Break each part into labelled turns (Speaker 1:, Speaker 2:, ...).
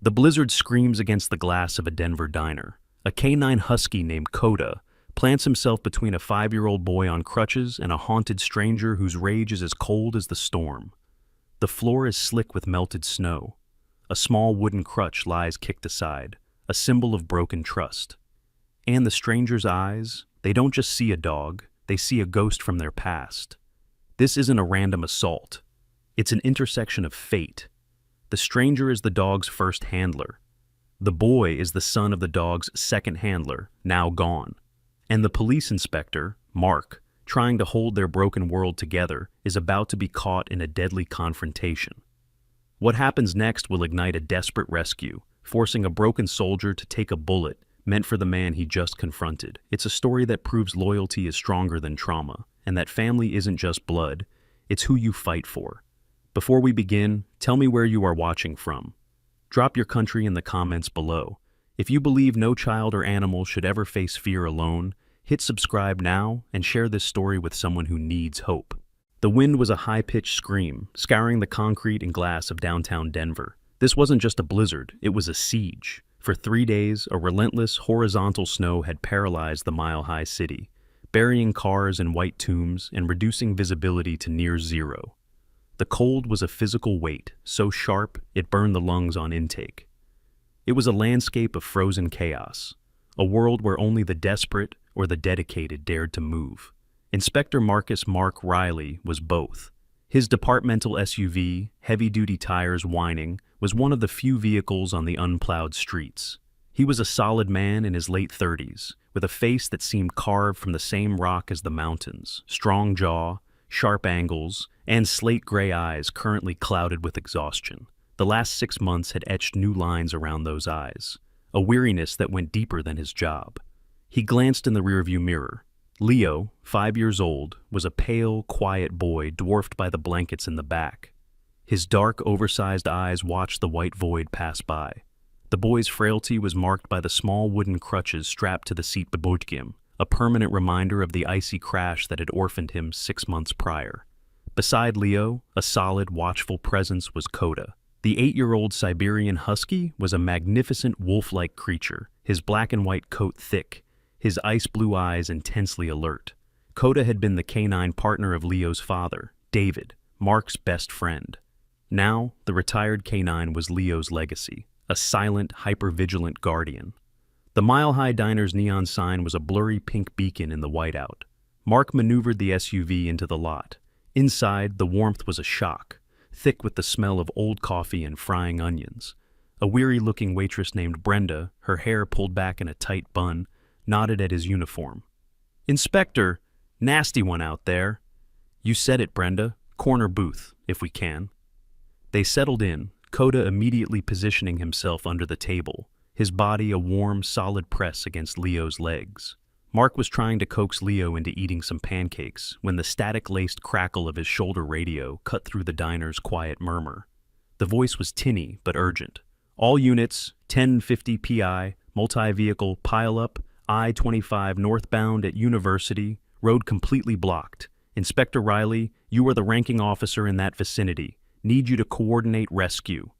Speaker 1: The blizzard screams against the glass of a Denver diner. A canine husky named Coda plants himself between a 5-year-old boy on crutches and a haunted stranger whose rage is as cold as the storm. The floor is slick with melted snow. A small wooden crutch lies kicked aside, a symbol of broken trust. And the stranger's eyes, they don't just see a dog, they see a ghost from their past. This isn't a random assault. It's an intersection of fate. The stranger is the dog's first handler. The boy is the son of the dog's second handler, now gone. And the police inspector, Mark, trying to hold their broken world together, is about to be caught in a deadly confrontation. What happens next will ignite a desperate rescue, forcing a broken soldier to take a bullet meant for the man he just confronted. It's a story that proves loyalty is stronger than trauma, and that family isn't just blood, it's who you fight for. Before we begin, tell me where you are watching from. Drop your country in the comments below. If you believe no child or animal should ever face fear alone, hit subscribe now and share this story with someone who needs hope. The wind was a high-pitched scream, scouring the concrete and glass of downtown Denver. This wasn't just a blizzard, it was a siege. For 3 days, a relentless, horizontal snow had paralyzed the mile-high city, burying cars in white tombs and reducing visibility to near zero. The cold was a physical weight, so sharp it burned the lungs on intake. It was a landscape of frozen chaos, a world where only the desperate or the dedicated dared to move. Inspector Mark Riley was both. His departmental SUV, heavy-duty tires whining, was one of the few vehicles on the unplowed streets. He was a solid man in his late 30s, with a face that seemed carved from the same rock as the mountains, strong jaw, sharp angles, and slate-gray eyes currently clouded with exhaustion. The last 6 months had etched new lines around those eyes, a weariness that went deeper than his job. He glanced in the rearview mirror. Leo, 5 years old, was a pale, quiet boy dwarfed by the blankets in the back. His dark, oversized eyes watched the white void pass by. The boy's frailty was marked by the small wooden crutches strapped to the seat behind him, a permanent reminder of the icy crash that had orphaned him 6 months prior. Beside Leo, a solid, watchful presence was Coda. The 8-year-old Siberian husky was a magnificent wolf-like creature, his black and white coat thick, his ice-blue eyes intensely alert. Coda had been the canine partner of Leo's father, David, Mark's best friend. Now, the retired canine was Leo's legacy, a silent, hyper-vigilant guardian. The Mile High Diner's neon sign was a blurry pink beacon in the whiteout. Mark maneuvered the SUV into the lot. Inside, the warmth was a shock, thick with the smell of old coffee and frying onions. A weary-looking waitress named Brenda, her hair pulled back in a tight bun, nodded at his uniform. "Inspector, nasty one out there." "You said it, Brenda. Corner booth, if we can." They settled in, Coda immediately positioning himself under the table, his body a warm, solid press against Leo's legs. Mark was trying to coax Leo into eating some pancakes when the static-laced crackle of his shoulder radio cut through the diner's quiet murmur. The voice was tinny but urgent. "All units, 1050 PI, multi-vehicle pile-up, I-25 northbound at University, road completely blocked. Inspector Riley, you are the ranking officer in that vicinity. Need you to coordinate rescue."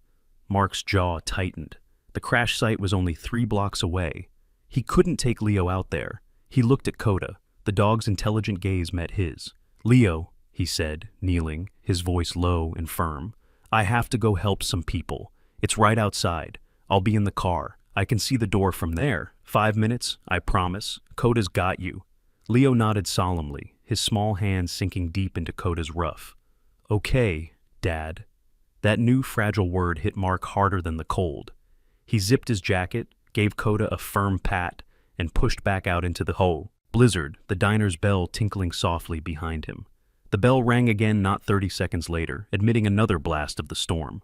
Speaker 1: Mark's jaw tightened. The crash site was only 3 blocks away. He couldn't take Leo out there. He looked at Coda. The dog's intelligent gaze met his. "Leo," he said, kneeling, his voice low and firm, "I have to go help some people. It's right outside. I'll be in the car. I can see the door from there. 5 minutes, I promise. Coda's got you." Leo nodded solemnly, his small hands sinking deep into Coda's ruff. "Okay, Dad." That new fragile word hit Mark harder than the cold. He zipped his jacket, gave Coda a firm pat, and pushed back out into the hole. Blizzard, the diner's bell tinkling softly behind him. The bell rang again not 30 seconds later, admitting another blast of the storm.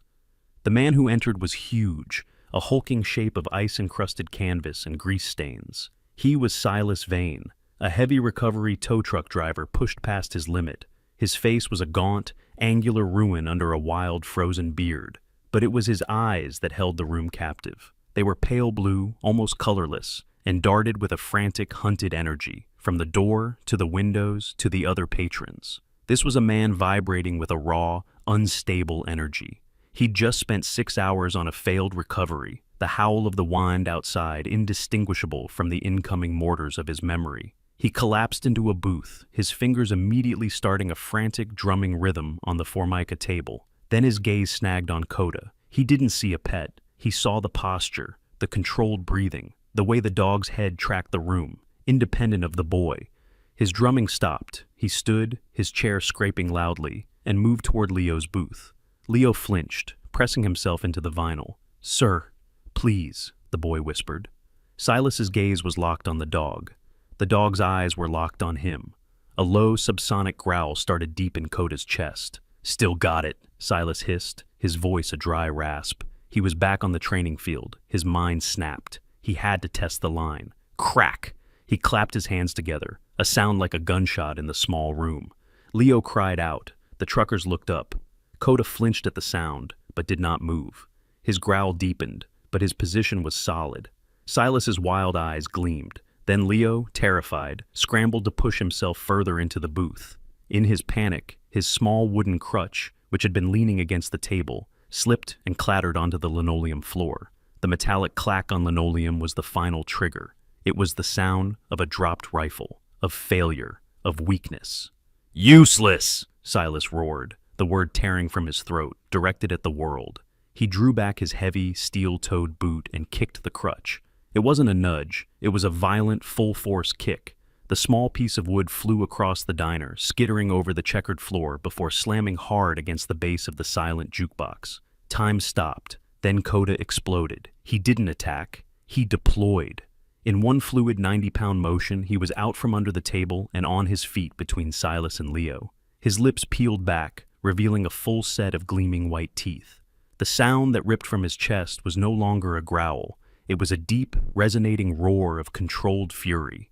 Speaker 1: The man who entered was huge, a hulking shape of ice-encrusted canvas and grease stains. He was Silas Vane, a heavy recovery tow truck driver pushed past his limit. His face was a gaunt, angular ruin under a wild, frozen beard, but it was his eyes that held the room captive. They were pale blue, almost colorless, and darted with a frantic, hunted energy, from the door to the windows to the other patrons. This was a man vibrating with a raw, unstable energy. He'd just spent 6 hours on a failed recovery, the howl of the wind outside indistinguishable from the incoming mortars of his memory. He collapsed into a booth, his fingers immediately starting a frantic drumming rhythm on the Formica table. Then his gaze snagged on Coda. He didn't see a pet. He saw the posture, the controlled breathing, the way the dog's head tracked the room, independent of the boy. His drumming stopped. He stood, his chair scraping loudly, and moved toward Leo's booth. Leo flinched, pressing himself into the vinyl. "Sir, please," the boy whispered. Silas's gaze was locked on the dog. The dog's eyes were locked on him. A low, subsonic growl started deep in Coda's chest. "Still got it," Silas hissed, his voice a dry rasp. He was back on the training field. His mind snapped. He had to test the line. Crack! He clapped his hands together, a sound like a gunshot in the small room. Leo cried out. The truckers looked up. Coda flinched at the sound, but did not move. His growl deepened, but his position was solid. Silas's wild eyes gleamed. Then Leo, terrified, scrambled to push himself further into the booth. In his panic, his small wooden crutch, which had been leaning against the table, slipped and clattered onto the linoleum floor. The metallic clack on linoleum was the final trigger. It was the sound of a dropped rifle, of failure, of weakness. "Useless!" Silas roared, the word tearing from his throat, directed at the world. He drew back his heavy, steel-toed boot and kicked the crutch. It wasn't a nudge, it was a violent, full-force kick. The small piece of wood flew across the diner, skittering over the checkered floor before slamming hard against the base of the silent jukebox. Time stopped. Then Coda exploded. He didn't attack. He deployed. In one fluid 90-pound motion, he was out from under the table and on his feet between Silas and Leo. His lips peeled back, revealing a full set of gleaming white teeth. The sound that ripped from his chest was no longer a growl. It was a deep, resonating roar of controlled fury.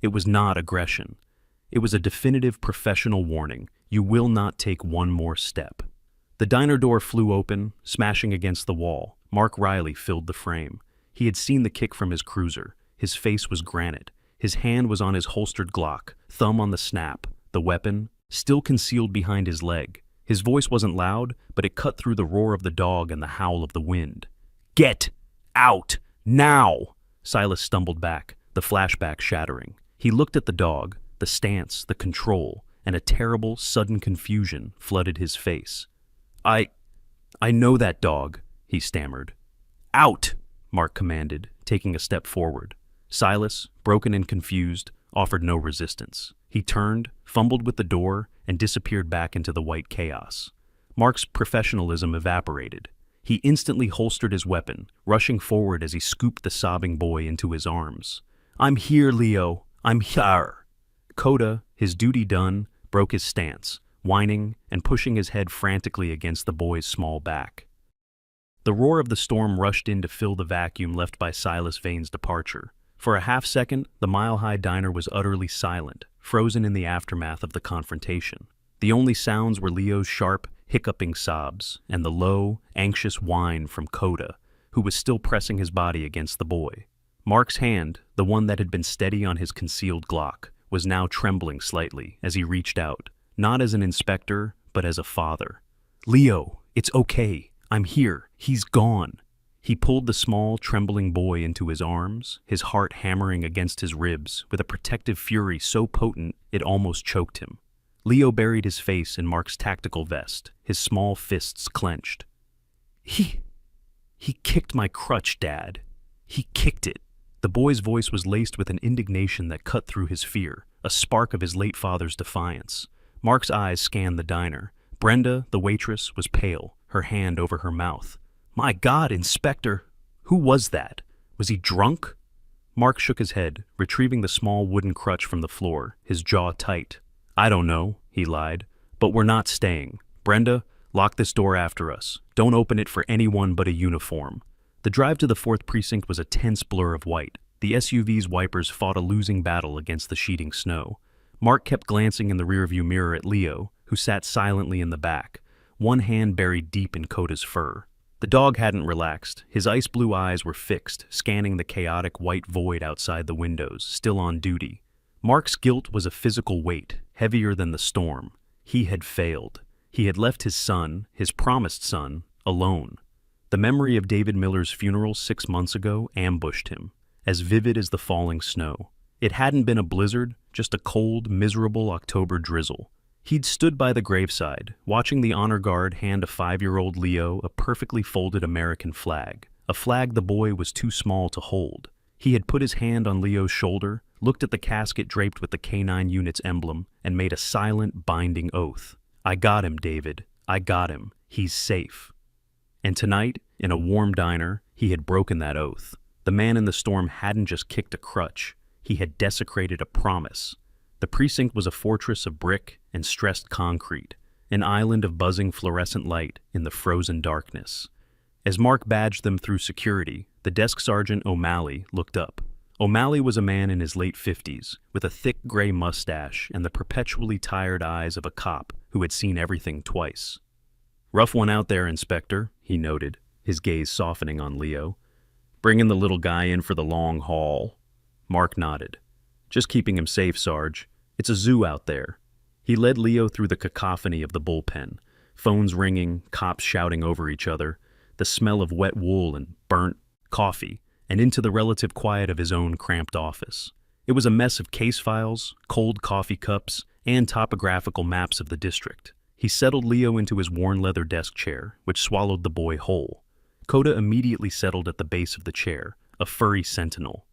Speaker 1: It was not aggression. It was a definitive professional warning. You will not take one more step. The diner door flew open, smashing against the wall. Mark Riley filled the frame. He had seen the kick from his cruiser. His face was granite. His hand was on his holstered Glock, thumb on the snap, the weapon still concealed behind his leg. His voice wasn't loud, but it cut through the roar of the dog and the howl of the wind. "Get out, now!" Silas stumbled back, the flashback shattering. He looked at the dog, the stance, the control, and a terrible, sudden confusion flooded his face. I know that dog," he stammered. "Out!" Mark commanded, taking a step forward. Silas, broken and confused, offered no resistance. He turned, fumbled with the door, and disappeared back into the white chaos. Mark's professionalism evaporated. He instantly holstered his weapon, rushing forward as he scooped the sobbing boy into his arms. "I'm here, Leo. I'm here." Coda, his duty done, broke his stance, whining and pushing his head frantically against the boy's small back. The roar of the storm rushed in to fill the vacuum left by Silas Vane's departure. For a half-second, the mile-high diner was utterly silent, frozen in the aftermath of the confrontation. The only sounds were Leo's sharp, hiccuping sobs and the low, anxious whine from Coda, who was still pressing his body against the boy. Mark's hand, the one that had been steady on his concealed Glock, was now trembling slightly as he reached out, not as an inspector, but as a father. "Leo, it's okay. I'm here. He's gone." He pulled the small, trembling boy into his arms, his heart hammering against his ribs with a protective fury so potent it almost choked him. Leo buried his face in Mark's tactical vest, his small fists clenched. He kicked my crutch, Dad. He kicked it." The boy's voice was laced with an indignation that cut through his fear, a spark of his late father's defiance. Mark's eyes scanned the diner. Brenda, the waitress, was pale, her hand over her mouth. "My God, Inspector! Who was that? Was he drunk?" Mark shook his head, retrieving the small wooden crutch from the floor, his jaw tight. "I don't know," he lied, "but we're not staying. Brenda, lock this door after us. Don't open it for anyone but a uniform." The drive to the 4th Precinct was a tense blur of white. The SUV's wipers fought a losing battle against the sheeting snow. Mark kept glancing in the rearview mirror at Leo, who sat silently in the back, one hand buried deep in Coda's fur. The dog hadn't relaxed. His ice-blue eyes were fixed, scanning the chaotic white void outside the windows, still on duty. Mark's guilt was a physical weight, heavier than the storm. He had failed. He had left his son, his promised son, alone. The memory of David Miller's funeral 6 months ago ambushed him, as vivid as the falling snow. It hadn't been a blizzard, just a cold, miserable October drizzle. He'd stood by the graveside, watching the honor guard hand a 5-year-old Leo a perfectly folded American flag, a flag the boy was too small to hold. He had put his hand on Leo's shoulder, looked at the casket draped with the K-9 unit's emblem, and made a silent, binding oath. "I got him, David. I got him. He's safe." And tonight, in a warm diner, he had broken that oath. The man in the storm hadn't just kicked a crutch. He had desecrated a promise. The precinct was a fortress of brick and stressed concrete, an island of buzzing fluorescent light in the frozen darkness. As Mark badged them through security, the desk sergeant O'Malley looked up. O'Malley was a man in his late 50s, with a thick gray mustache and the perpetually tired eyes of a cop who had seen everything twice. "Rough one out there, Inspector," he noted, his gaze softening on Leo. "Bringing the little guy in for the long haul." Mark nodded. "Just keeping him safe, Sarge. It's a zoo out there." He led Leo through the cacophony of the bullpen, phones ringing, cops shouting over each other, the smell of wet wool and burnt coffee, and into the relative quiet of his own cramped office. It was a mess of case files, cold coffee cups, and topographical maps of the district. He settled Leo into his worn leather desk chair, which swallowed the boy whole. Coda immediately settled at the base of the chair, a furry sentinel.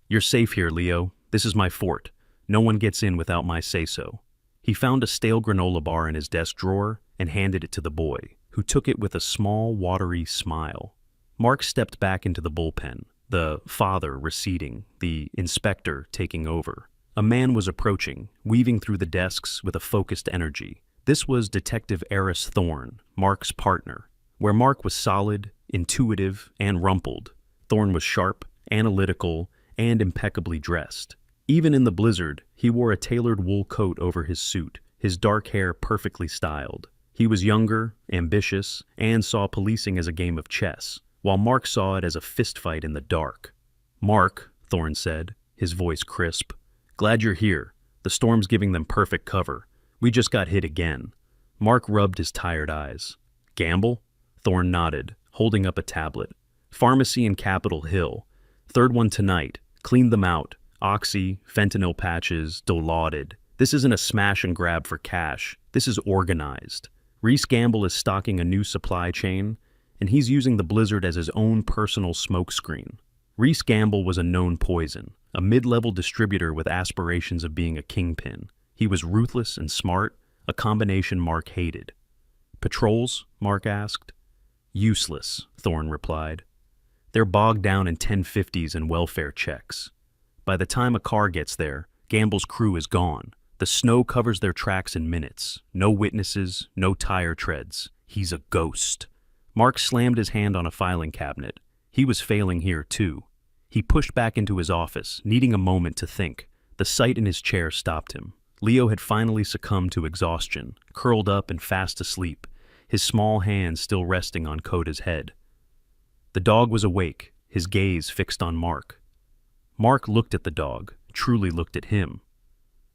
Speaker 1: "You're safe here, Leo. This is my fort. No one gets in without my say-so." He found a stale granola bar in his desk drawer and handed it to the boy, who took it with a small, watery smile. Mark stepped back into the bullpen, the father receding, the inspector taking over. A man was approaching, weaving through the desks with a focused energy. This was Detective Eris Thorne, Mark's partner. Where Mark was solid, intuitive, and rumpled, Thorne was sharp, analytical, and impeccably dressed. Even in the blizzard, he wore a tailored wool coat over his suit, his dark hair perfectly styled. He was younger, ambitious, and saw policing as a game of chess, while Mark saw it as a fistfight in the dark. "Mark," Thorne said, his voice crisp, "glad you're here. The storm's giving them perfect cover. We just got hit again." Mark rubbed his tired eyes. "Gamble?" Thorne nodded, holding up a tablet. "Pharmacy in Capitol Hill. Third one tonight. Cleaned them out. Oxy, fentanyl patches, Dilaudid. This isn't a smash and grab for cash. This is organized. Reese Gamble is stocking a new supply chain, and he's using the blizzard as his own personal smokescreen." Reese Gamble was a known poison, a mid-level distributor with aspirations of being a kingpin. He was ruthless and smart, a combination Mark hated. "Patrols?" Mark asked. "Useless," Thorne replied. "They're bogged down in 1050s and welfare checks. By the time a car gets there, Gamble's crew is gone. The snow covers their tracks in minutes. No witnesses, no tire treads. He's a ghost." Mark slammed his hand on a filing cabinet. He was failing here, too. He pushed back into his office, needing a moment to think. The sight in his chair stopped him. Leo had finally succumbed to exhaustion, curled up and fast asleep, his small hands still resting on Coda's head. The dog was awake, his gaze fixed on Mark. Mark looked at the dog, truly looked at him.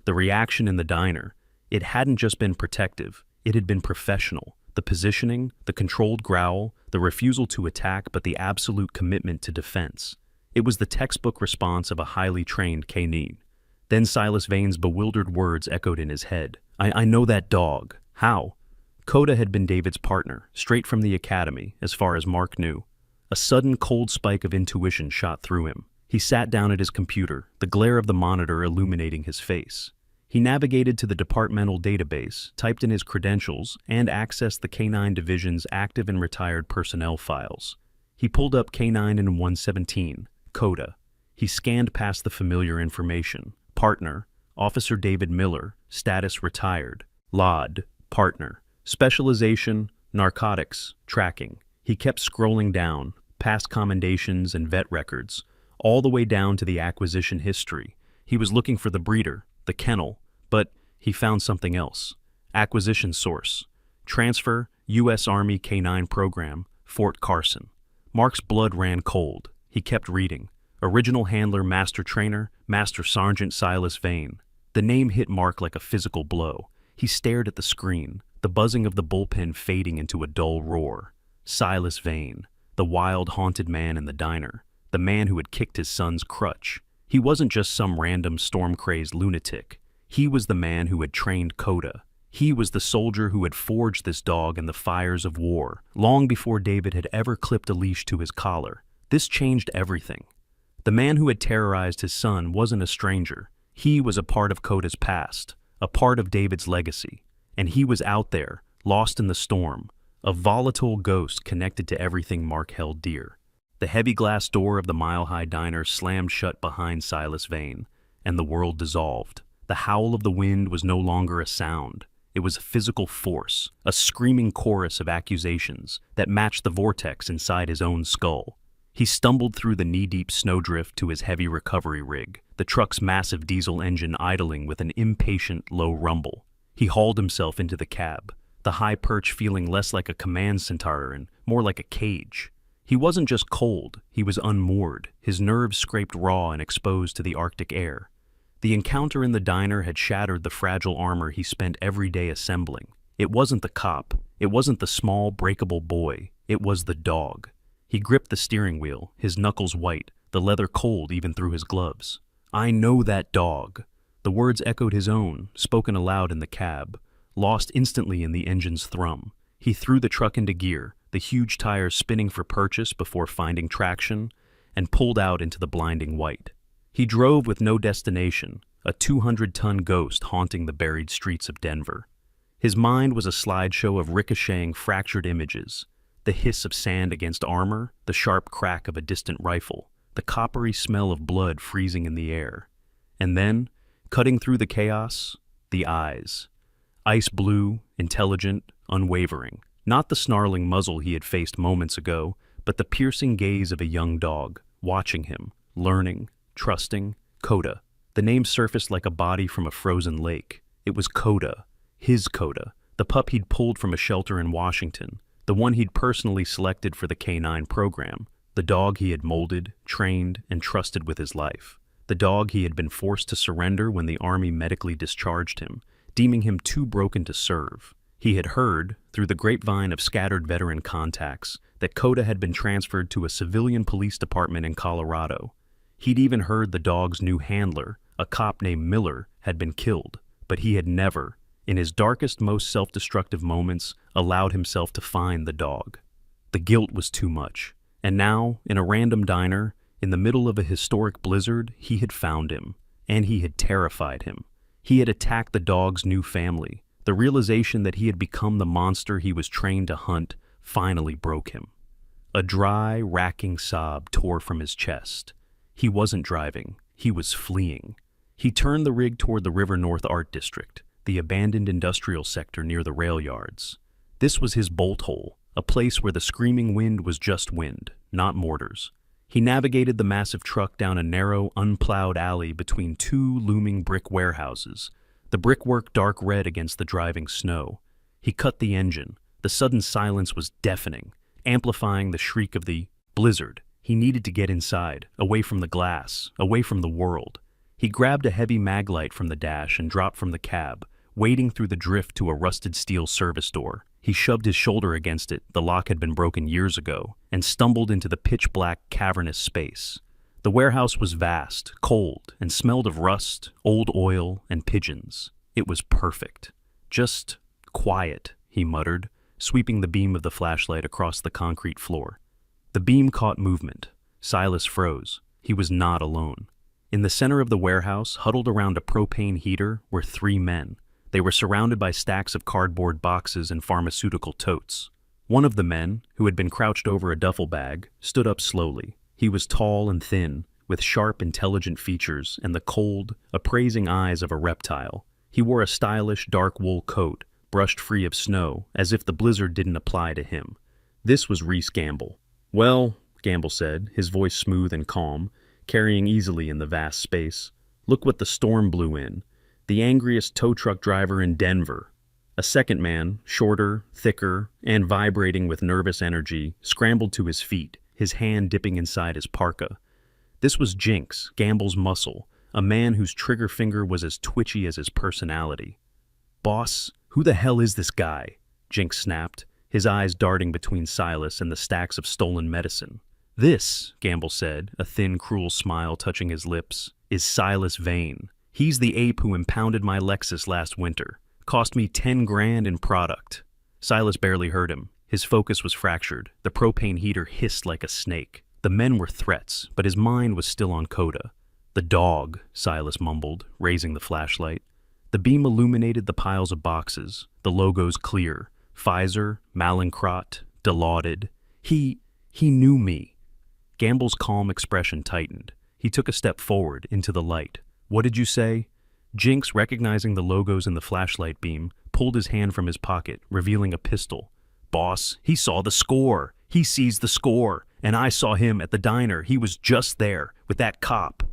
Speaker 1: The reaction in the diner, it hadn't just been protective, it had been professional. The positioning, the controlled growl, the refusal to attack, but the absolute commitment to defense. It was the textbook response of a highly trained canine. Then Silas Vane's bewildered words echoed in his head. I know that dog. How?" Coda had been David's partner, straight from the academy, as far as Mark knew. A sudden cold spike of intuition shot through him. He sat down at his computer, the glare of the monitor illuminating his face. He navigated to the departmental database, typed in his credentials, and accessed the K-9 Division's active and retired personnel files. He pulled up K-9 and 117, Coda. He scanned past the familiar information. Partner, Officer David Miller, status retired. LOD, partner. Specialization, narcotics, tracking. He kept scrolling down, past commendations and vet records, all the way down to the acquisition history. He was looking for the breeder, the kennel, but he found something else. Acquisition source. Transfer, U.S. Army K-9 program, Fort Carson. Mark's blood ran cold. He kept reading. Original handler, master trainer, Master Sergeant Silas Vane. The name hit Mark like a physical blow. He stared at the screen, the buzzing of the bullpen fading into a dull roar. Silas Vane, the wild, haunted man in the diner, the man who had kicked his son's crutch. He wasn't just some random storm-crazed lunatic. He was the man who had trained Coda. He was the soldier who had forged this dog in the fires of war, long before David had ever clipped a leash to his collar. This changed everything. The man who had terrorized his son wasn't a stranger. He was a part of Coda's past, a part of David's legacy. And he was out there, lost in the storm, a volatile ghost connected to everything Mark held dear. The heavy glass door of the mile-high diner slammed shut behind Silas Vane, and the world dissolved. The howl of the wind was no longer a sound. It was a physical force, a screaming chorus of accusations that matched the vortex inside his own skull. He stumbled through the knee-deep snowdrift to his heavy recovery rig, the truck's massive diesel engine idling with an impatient, low rumble. He hauled himself into the cab, the high perch feeling less like a command centaur and more like a cage. He wasn't just cold, he was unmoored, his nerves scraped raw and exposed to the Arctic air. The encounter in the diner had shattered the fragile armor he spent every day assembling. It wasn't the cop, it wasn't the small, breakable boy, it was the dog. He gripped the steering wheel, his knuckles white, the leather cold even through his gloves. "I know that dog." The words echoed his own, spoken aloud in the cab, lost instantly in the engine's thrum. He threw the truck into gear, the huge tires spinning for purchase before finding traction, and pulled out into the blinding white. He drove with no destination, a 200-ton ghost haunting the buried streets of Denver. His mind was a slideshow of ricocheting, fractured images, the hiss of sand against armor, the sharp crack of a distant rifle, the coppery smell of blood freezing in the air. And then, cutting through the chaos, the eyes. Ice blue, intelligent, unwavering. Not the snarling muzzle he had faced moments ago, but the piercing gaze of a young dog, watching him, learning, trusting. Coda. The name surfaced like a body from a frozen lake. It was Coda, his Coda, the pup he'd pulled from a shelter in Washington, the one he'd personally selected for the K-9 program, the dog he had molded, trained, and trusted with his life, the dog he had been forced to surrender when the Army medically discharged him, deeming him too broken to serve. He had heard, through the grapevine of scattered veteran contacts, that Coda had been transferred to a civilian police department in Colorado. He'd even heard the dog's new handler, a cop named Miller, had been killed, but he had never, in his darkest, most self-destructive moments, allowed himself to find the dog. The guilt was too much, and now, in a random diner, in the middle of a historic blizzard, he had found him, and he had terrified him. He had attacked the dog's new family. The realization that he had become the monster he was trained to hunt finally broke him. A dry, racking sob tore from his chest. He wasn't driving, he was fleeing. He turned the rig toward the River North Art District, the abandoned industrial sector near the rail yards. This was his bolt hole, a place where the screaming wind was just wind, not mortars. He navigated the massive truck down a narrow, unplowed alley between two looming brick warehouses, the brickwork dark red against the driving snow. He cut the engine. The sudden silence was deafening, amplifying the shriek of the blizzard. He needed to get inside, away from the glass, away from the world. He grabbed a heavy maglite from the dash and dropped from the cab, wading through the drift to a rusted steel service door. He shoved his shoulder against it, the lock had been broken years ago, and stumbled into the pitch-black, cavernous space. The warehouse was vast, cold, and smelled of rust, old oil, and pigeons. It was perfect. Just quiet, he muttered, sweeping the beam of the flashlight across the concrete floor. The beam caught movement. Silas froze. He was not alone. In the center of the warehouse, huddled around a propane heater, were three men. They were surrounded by stacks of cardboard boxes and pharmaceutical totes. One of the men, who had been crouched over a duffel bag, stood up slowly. He was tall and thin, with sharp, intelligent features and the cold, appraising eyes of a reptile. He wore a stylish, dark wool coat, brushed free of snow, as if the blizzard didn't apply to him. This was Reese Gamble. "Well," Gamble said, his voice smooth and calm, carrying easily in the vast space, "look what the storm blew in. The angriest tow truck driver in Denver." A second man, shorter, thicker, and vibrating with nervous energy, scrambled to his feet, his hand dipping inside his parka. This was Jinx, Gamble's muscle, a man whose trigger finger was as twitchy as his personality. "Boss, who the hell is this guy?" Jinx snapped, his eyes darting between Silas and the stacks of stolen medicine. "This," Gamble said, a thin, cruel smile touching his lips, "is Silas Vane. He's the ape who impounded my Lexus last winter. Cost me 10 grand in product." Silas barely heard him. His focus was fractured. The propane heater hissed like a snake. The men were threats, but his mind was still on Coda. "The dog," Silas mumbled, raising the flashlight. The beam illuminated the piles of boxes, the logos clear. Pfizer, Mallinckrodt, Dilaudid. He knew me. Gamble's calm expression tightened. He took a step forward into the light. "What did you say?" Jinx, recognizing the logos in the flashlight beam, pulled his hand from his pocket, revealing a pistol. "Boss, he saw the score. He sees the score. And I saw him at the diner. He was just there, with that cop."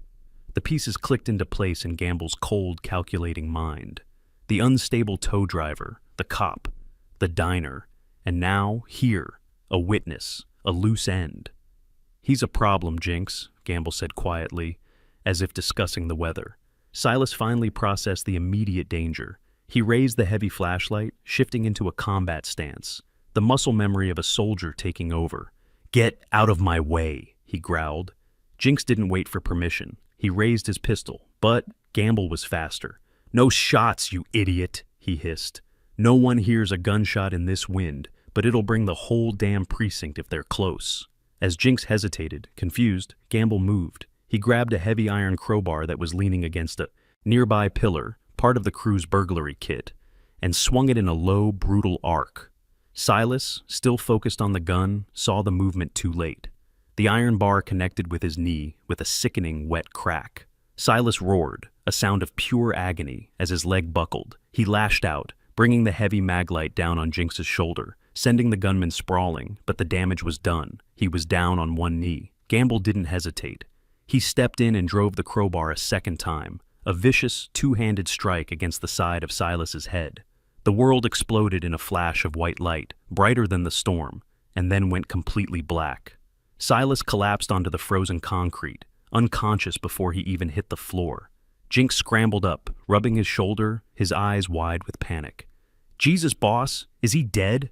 Speaker 1: The pieces clicked into place in Gamble's cold, calculating mind. The unstable tow driver, the cop, the diner, and now, here, a witness, a loose end. "He's a problem, Jinx," Gamble said quietly, as if discussing the weather. Silas finally processed the immediate danger. He raised the heavy flashlight, shifting into a combat stance, the muscle memory of a soldier taking over. "Get out of my way," he growled. Jinx didn't wait for permission. He raised his pistol, but Gamble was faster. "No shots, you idiot," he hissed. "No one hears a gunshot in this wind, but it'll bring the whole damn precinct if they're close." As Jinx hesitated, confused, Gamble moved. He grabbed a heavy iron crowbar that was leaning against a nearby pillar, part of the crew's burglary kit, and swung it in a low, brutal arc. Silas, still focused on the gun, saw the movement too late. The iron bar connected with his knee with a sickening, wet crack. Silas roared, a sound of pure agony, as his leg buckled. He lashed out, bringing the heavy maglite down on Jinx's shoulder, sending the gunman sprawling, but the damage was done. He was down on one knee. Gamble didn't hesitate. He stepped in and drove the crowbar a second time, a vicious, two-handed strike against the side of Silas's head. The world exploded in a flash of white light, brighter than the storm, and then went completely black. Silas collapsed onto the frozen concrete, unconscious before he even hit the floor. Jinx scrambled up, rubbing his shoulder, his eyes wide with panic. "Jesus, boss, is he dead?"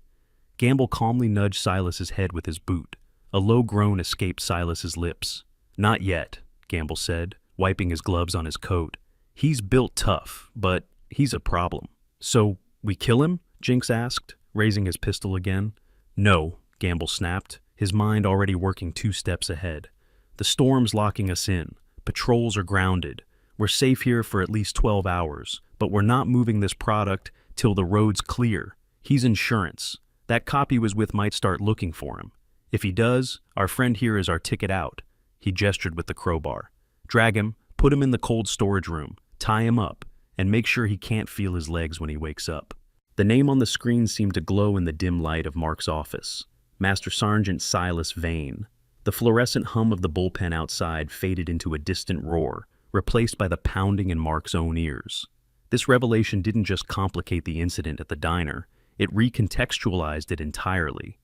Speaker 1: Gamble calmly nudged Silas's head with his boot. A low groan escaped Silas's lips. "Not yet," Gamble said, wiping his gloves on his coat. "He's built tough, but he's a problem." "So, we kill him?" Jinx asked, raising his pistol again. "No," Gamble snapped, his mind already working 2 steps ahead. "The storm's locking us in. Patrols are grounded. We're safe here for at least 12 hours, but we're not moving this product till the road's clear. He's insurance. That cop he was with might start looking for him. If he does, our friend here is our ticket out." He gestured with the crowbar. "Drag him, put him in the cold storage room, tie him up, and make sure he can't feel his legs when he wakes up." The name on the screen seemed to glow in the dim light of Mark's office. Master Sergeant Silas Vane. The fluorescent hum of the bullpen outside faded into a distant roar, replaced by the pounding in Mark's own ears. This revelation didn't just complicate the incident at the diner, it recontextualized it entirely.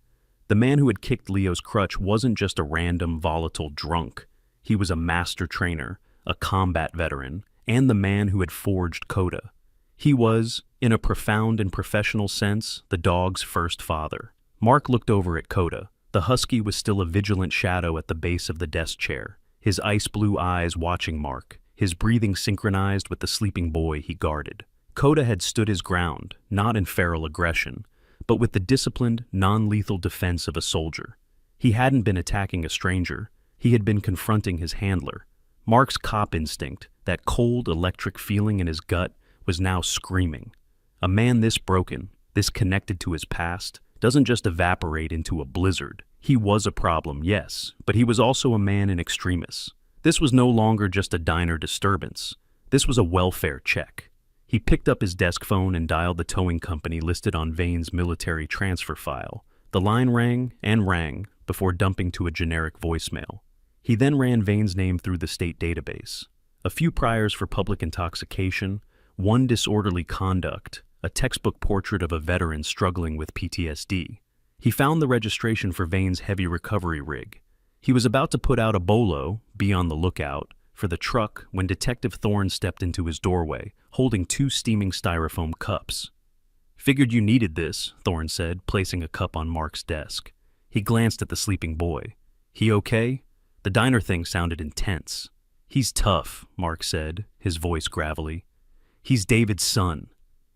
Speaker 1: The man who had kicked Leo's crutch wasn't just a random, volatile drunk. He was a master trainer, a combat veteran, and the man who had forged Coda. He was, in a profound and professional sense, the dog's first father. Mark looked over at Coda. The husky was still a vigilant shadow at the base of the desk chair, his ice-blue eyes watching Mark, his breathing synchronized with the sleeping boy he guarded. Coda had stood his ground, not in feral aggression, but with the disciplined, non-lethal defense of a soldier. He hadn't been attacking a stranger. He had been confronting his handler. Mark's cop instinct, that cold, electric feeling in his gut, was now screaming. A man this broken, this connected to his past, doesn't just evaporate into a blizzard. He was a problem, yes, but he was also a man in extremis. This was no longer just a diner disturbance. This was a welfare check. He picked up his desk phone and dialed the towing company listed on Vane's military transfer file. The line rang and rang before dumping to a generic voicemail. He then ran Vane's name through the state database. A few priors for public intoxication, one disorderly conduct, a textbook portrait of a veteran struggling with PTSD. He found the registration for Vane's heavy recovery rig. He was about to put out a bolo, be on the lookout, for the truck when Detective Thorne stepped into his doorway, holding 2 steaming styrofoam cups. Figured you needed this, Thorne said, placing a cup on Mark's desk. He glanced at the sleeping boy. He okay? The diner thing sounded intense. He's tough, Mark said, his voice gravelly. He's David's son.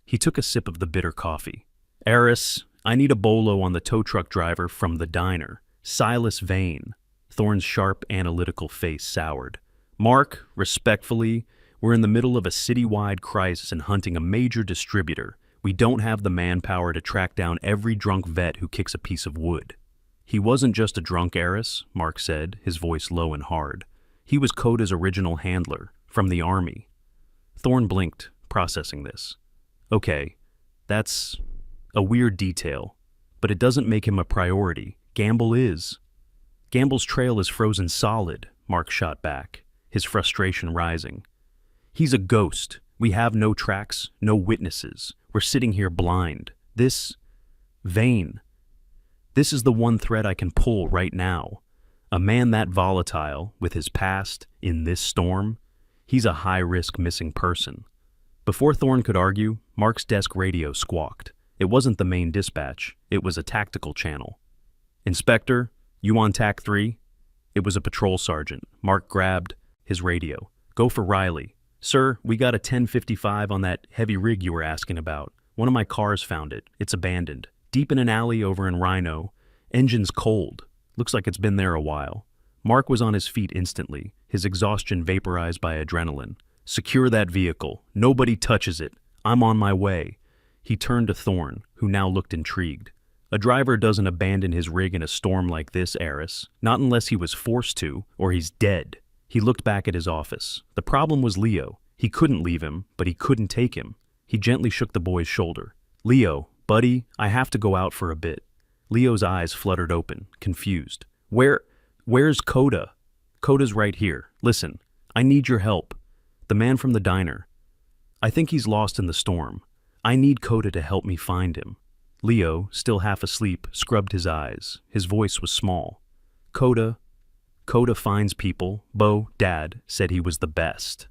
Speaker 1: He took a sip of the bitter coffee. Eris, I need a bolo on the tow truck driver from the diner. Silas Vane. Thorne's sharp, analytical face soured. Mark, respectfully, we're in the middle of a citywide crisis and hunting a major distributor. We don't have the manpower to track down every drunk vet who kicks a piece of wood. He wasn't just a drunk Eris, Mark said, his voice low and hard. He was Coda's original handler, from the army. Thorne blinked, processing this. Okay, that's a weird detail, but it doesn't make him a priority. Gamble is. Gamble's trail is frozen solid, Mark shot back, his frustration rising. He's a ghost. We have no tracks, no witnesses. We're sitting here blind. This Vane. This is the one thread I can pull right now. A man that volatile, with his past, in this storm, he's a high-risk missing person. Before Thorne could argue, Mark's desk radio squawked. It wasn't the main dispatch. It was a tactical channel. Inspector, you on TAC 3? It was a patrol sergeant. Mark grabbed his radio. Go for Riley. Sir, we got a 1055 on that heavy rig you were asking about. One of my cars found it. It's abandoned. Deep in an alley over in Rhino. Engine's cold. Looks like it's been there a while. Mark was on his feet instantly, his exhaustion vaporized by adrenaline. Secure that vehicle. Nobody touches it. I'm on my way. He turned to Thorne, who now looked intrigued. A driver doesn't abandon his rig in a storm like this, Eris. Not unless he was forced to, or he's dead. He looked back at his office. The problem was Leo. He couldn't leave him, but he couldn't take him. He gently shook the boy's shoulder. Leo, buddy, I have to go out for a bit. Leo's eyes fluttered open, confused. Where's Coda? Coda's right here. Listen, I need your help. The man from the diner. I think he's lost in the storm. I need Coda to help me find him. Leo, still half asleep, scrubbed his eyes. His voice was small. Coda finds people. Bo, Dad, said he was the best.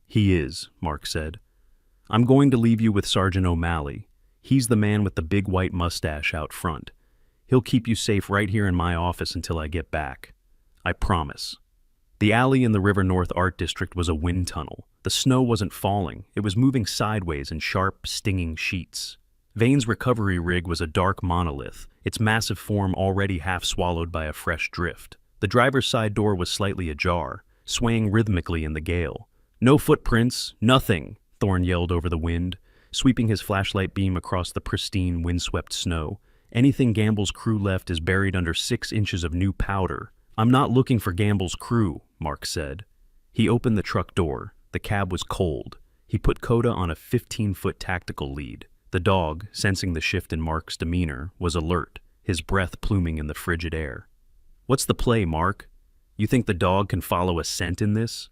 Speaker 1: He is, Mark said. I'm going to leave you with Sergeant O'Malley. He's the man with the big white mustache out front. He'll keep you safe right here in my office until I get back. I promise. The alley in the River North Art District was a wind tunnel. The snow wasn't falling. It was moving sideways in sharp, stinging sheets. Vane's recovery rig was a dark monolith, its massive form already half swallowed by a fresh drift. The driver's side door was slightly ajar, swaying rhythmically in the gale. No footprints, nothing, Thorne yelled over the wind, sweeping his flashlight beam across the pristine, windswept snow. Anything Gamble's crew left is buried under 6 inches of new powder. I'm not looking for Gamble's crew, Mark said. He opened the truck door. The cab was cold. He put Coda on a 15-foot tactical lead. The dog, sensing the shift in Mark's demeanor, was alert, his breath pluming in the frigid air. What's the play, Mark? You think the dog can follow a scent in this?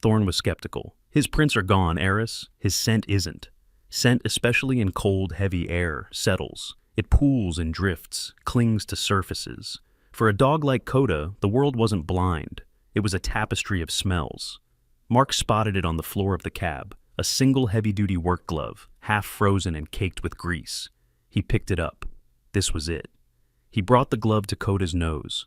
Speaker 1: Thorne was skeptical. His prints are gone, Eris. His scent isn't. Scent, especially in cold, heavy air, settles. It pools and drifts, clings to surfaces. For a dog like Coda, the world wasn't blind. It was a tapestry of smells. Mark spotted it on the floor of the cab, a single heavy-duty work glove, half frozen and caked with grease. He picked it up. This was it. He brought the glove to Coda's nose.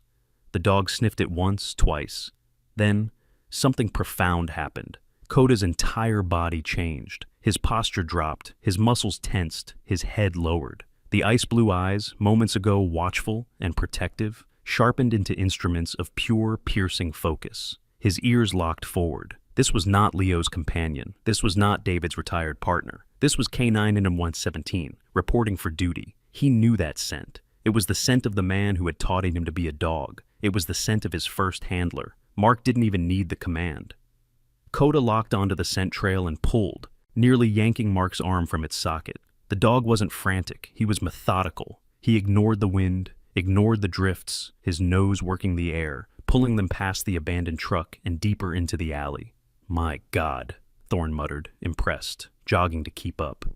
Speaker 1: The dog sniffed it once, twice. Then, something profound happened. Coda's entire body changed. His posture dropped, his muscles tensed, his head lowered. The ice-blue eyes, moments ago watchful and protective, sharpened into instruments of pure, piercing focus. His ears locked forward. This was not Leo's companion. This was not David's retired partner. This was K9 in 117, reporting for duty. He knew that scent. It was the scent of the man who had taught him to be a dog. It was the scent of his first handler. Mark didn't even need the command. Coda locked onto the scent trail and pulled, nearly yanking Mark's arm from its socket. The dog wasn't frantic. He was methodical. He ignored the wind, ignored the drifts, his nose working the air, pulling them past the abandoned truck and deeper into the alley. My God, Thorne muttered, impressed, jogging to keep up.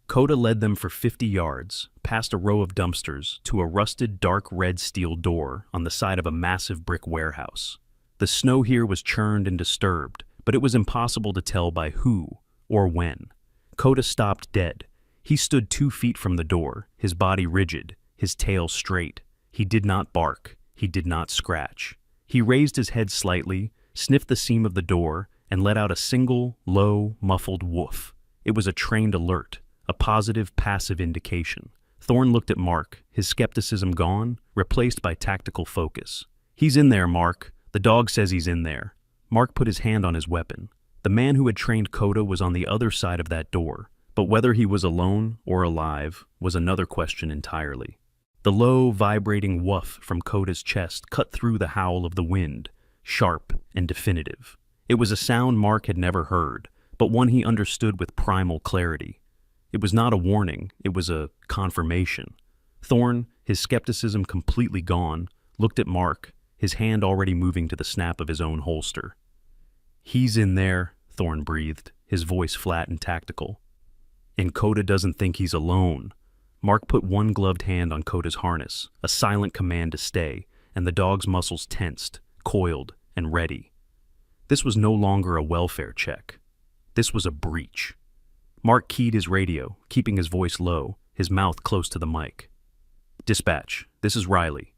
Speaker 1: Coda led them for 50 yards, past a row of dumpsters, to a rusted dark red steel door on the side of a massive brick warehouse. The snow here was churned and disturbed, but it was impossible to tell by who or when. Coda stopped dead. He stood 2 feet from the door, his body rigid, his tail straight. He did not bark. He did not scratch. He raised his head slightly, sniffed the seam of the door, and let out a single, low, muffled woof. It was a trained alert, a positive, passive indication. Thorne looked at Mark, his skepticism gone, replaced by tactical focus. "He's in there, Mark. The dog says he's in there." Mark put his hand on his weapon. The man who had trained Coda was on the other side of that door, but whether he was alone or alive was another question entirely. The low, vibrating woof from Coda's chest cut through the howl of the wind, sharp and definitive. It was a sound Mark had never heard, but one he understood with primal clarity. It was not a warning, it was a confirmation. Thorne, his skepticism completely gone, looked at Mark, his hand already moving to the snap of his own holster. "He's in there," Thorne breathed, his voice flat and tactical. "And Coda doesn't think he's alone." Mark put one gloved hand on Coda's harness, a silent command to stay, and the dog's muscles tensed, coiled, and ready. This was no longer a welfare check. This was a breach. Mark keyed his radio, keeping his voice low, his mouth close to the mic. "Dispatch, this is Riley.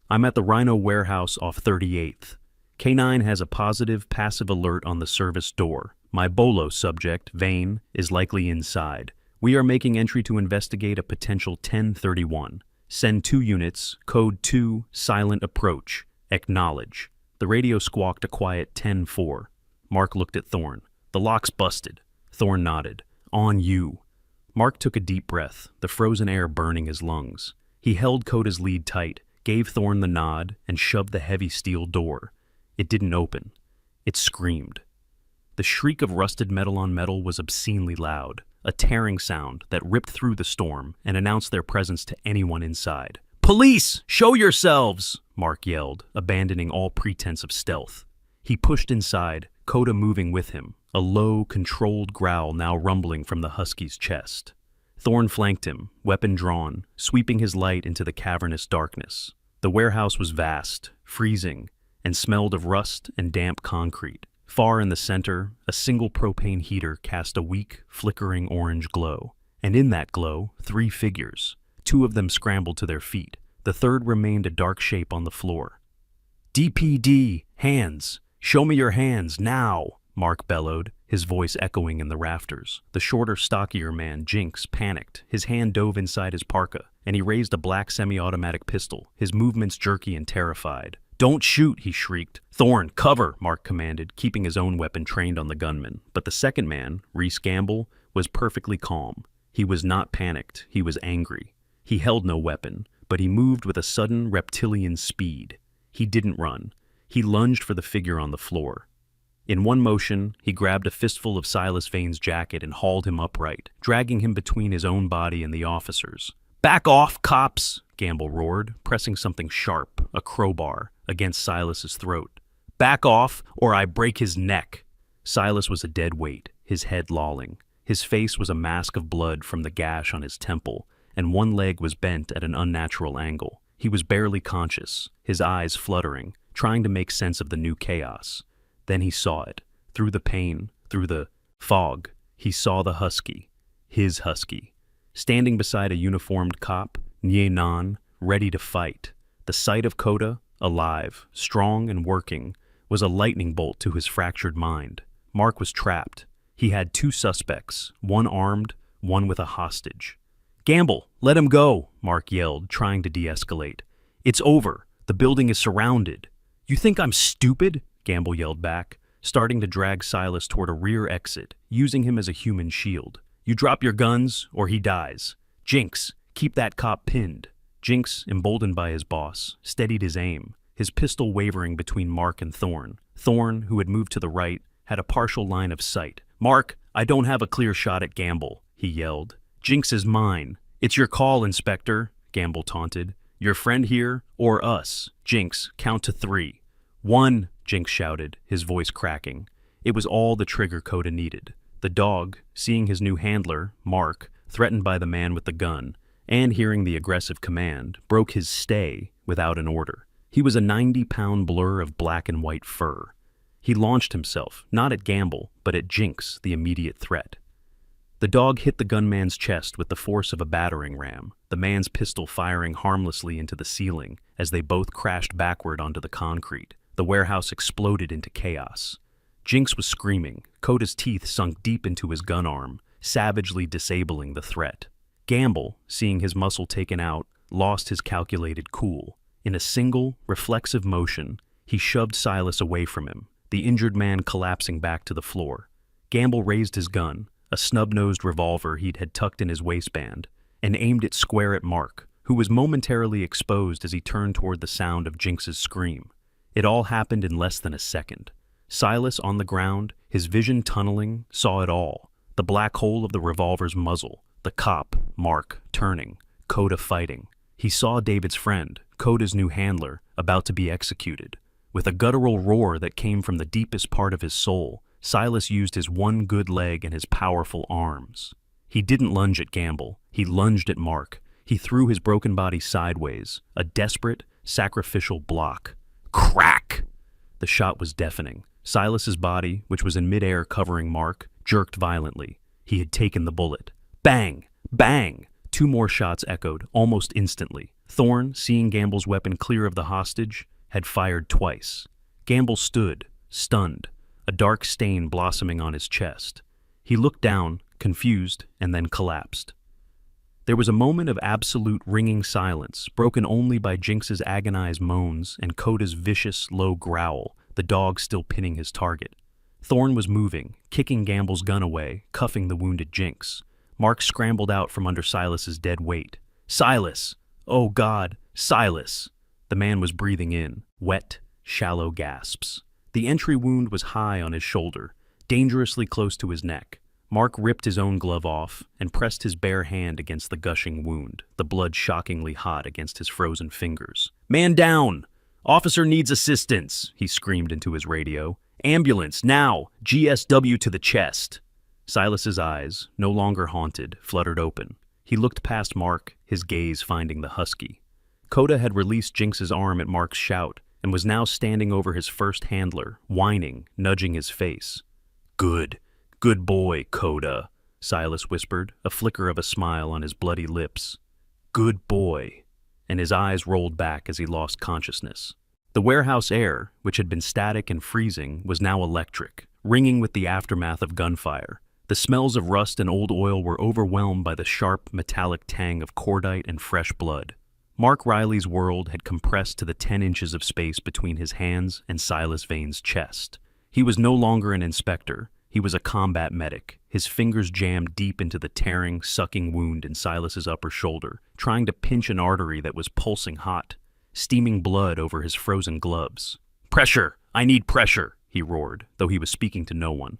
Speaker 1: I'm at the Rhino warehouse off 38th. K9 has a positive passive alert on the service door. My Bolo subject, Vane, is likely inside. We are making entry to investigate a potential 1031. Send 2 units, code 2, silent approach. Acknowledge." The radio squawked a quiet 10-4. Mark looked at Thorne. "The lock's busted." Thorne nodded. "On you." Mark took a deep breath, the frozen air burning his lungs. He held Coda's lead tight, gave Thorne the nod, and shoved the heavy steel door. It didn't open. It screamed. The shriek of rusted metal on metal was obscenely loud, a tearing sound that ripped through the storm and announced their presence to anyone inside. "Police! Show yourselves!" Mark yelled, abandoning all pretense of stealth. He pushed inside, Coda moving with him, a low, controlled growl now rumbling from the husky's chest. Thorne flanked him, weapon drawn, sweeping his light into the cavernous darkness. The warehouse was vast, freezing, and smelled of rust and damp concrete. Far in the center, a single propane heater cast a weak, flickering orange glow. And in that glow, 3 figures. 2 of them scrambled to their feet. The third remained a dark shape on the floor. "DPD, hands! Show me your hands, now!" Mark bellowed, his voice echoing in the rafters. The shorter, stockier man, Jinx, panicked. His hand dove inside his parka, and he raised a black semi-automatic pistol, his movements jerky and terrified. "Don't shoot," he shrieked. "Thorne, cover," Mark commanded, keeping his own weapon trained on the gunman. But the second man, Reese Gamble, was perfectly calm. He was not panicked, he was angry. He held no weapon, but he moved with a sudden reptilian speed. He didn't run. He lunged for the figure on the floor. In one motion, he grabbed a fistful of Silas Vane's jacket and hauled him upright, dragging him between his own body and the officer's. "Back off, cops!" Gamble roared, pressing something sharp, a crowbar, against Silas's throat. "Back off, or I break his neck!" Silas was a dead weight, his head lolling. His face was a mask of blood from the gash on his temple, and one leg was bent at an unnatural angle. He was barely conscious, his eyes fluttering, trying to make sense of the new chaos. Then he saw it. Through the pain, through the fog, he saw the husky. His husky. Standing beside a uniformed cop, Nye Nan, ready to fight. The sight of Coda, alive, strong and working, was a lightning bolt to his fractured mind. Mark was trapped. He had 2 suspects, one armed, one with a hostage. "Gamble, let him go," Mark yelled, trying to de-escalate. "It's over. The building is surrounded." "You think I'm stupid?" Gamble yelled back, starting to drag Silas toward a rear exit, using him as a human shield. "You drop your guns, or he dies. Jinx, keep that cop pinned." Jinx, emboldened by his boss, steadied his aim, his pistol wavering between Mark and Thorne. Thorne, who had moved to the right, had a partial line of sight. "Mark, I don't have a clear shot at Gamble," he yelled. "Jinx is mine." "It's your call, Inspector," Gamble taunted. "Your friend here, or us. Jinx, count to 3. 1, Jinx shouted, his voice cracking. It was all the trigger Coda needed. The dog, seeing his new handler, Mark, threatened by the man with the gun, and hearing the aggressive command, broke his stay without an order. He was a 90-pound blur of black and white fur. He launched himself, not at Gamble, but at Jinx, the immediate threat. The dog hit the gunman's chest with the force of a battering ram, the man's pistol firing harmlessly into the ceiling as they both crashed backward onto the concrete. The warehouse exploded into chaos. Jinx was screaming, Coda's teeth sunk deep into his gun arm, savagely disabling the threat. Gamble, seeing his muscle taken out, lost his calculated cool. In a single, reflexive motion, he shoved Silas away from him, the injured man collapsing back to the floor. Gamble raised his gun, a snub-nosed revolver he'd had tucked in his waistband, and aimed it square at Mark, who was momentarily exposed as he turned toward the sound of Jinx's scream. It all happened in less than a second. Silas, on the ground, his vision tunneling, saw it all. The black hole of the revolver's muzzle, the cop, Mark, turning, Coda fighting. He saw David's friend, Coda's new handler, about to be executed. With a guttural roar that came from the deepest part of his soul, Silas used his one good leg and his powerful arms. He didn't lunge at Gamble. He lunged at Mark. He threw his broken body sideways, a desperate, sacrificial block. Crack! The shot was deafening. Silas's body, which was in midair covering Mark, jerked violently. He had taken the bullet. Bang! Bang! 2 more shots echoed, almost instantly. Thorne, seeing Gamble's weapon clear of the hostage, had fired twice. Gamble stood, stunned, a dark stain blossoming on his chest. He looked down, confused, and then collapsed. There was a moment of absolute ringing silence, broken only by Jinx's agonized moans and Coda's vicious, low growl, the dog still pinning his target. Thorne was moving, kicking Gamble's gun away, cuffing the wounded Jinx. Mark scrambled out from under Silas's dead weight. Silas! Oh God, Silas! The man was breathing in, wet, shallow gasps. The entry wound was high on his shoulder, dangerously close to his neck. Mark ripped his own glove off and pressed his bare hand against the gushing wound, the blood shockingly hot against his frozen fingers. Man down! Officer needs assistance, he screamed into his radio. Ambulance, now! GSW to the chest! Silas's eyes, no longer haunted, fluttered open. He looked past Mark, his gaze finding the husky. Coda had released Jinx's arm at Mark's shout and was now standing over his first handler, whining, nudging his face. Good boy, Coda, Silas whispered, a flicker of a smile on his bloody lips. Good boy, and his eyes rolled back as he lost consciousness. The warehouse air, which had been static and freezing, was now electric, ringing with the aftermath of gunfire. The smells of rust and old oil were overwhelmed by the sharp, metallic tang of cordite and fresh blood. Mark Riley's world had compressed to the 10 inches of space between his hands and Silas Vane's chest. He was no longer an inspector. He was a combat medic, his fingers jammed deep into the tearing, sucking wound in Silas's upper shoulder, trying to pinch an artery that was pulsing hot, steaming blood over his frozen gloves. Pressure! I need pressure! He roared, though he was speaking to no one.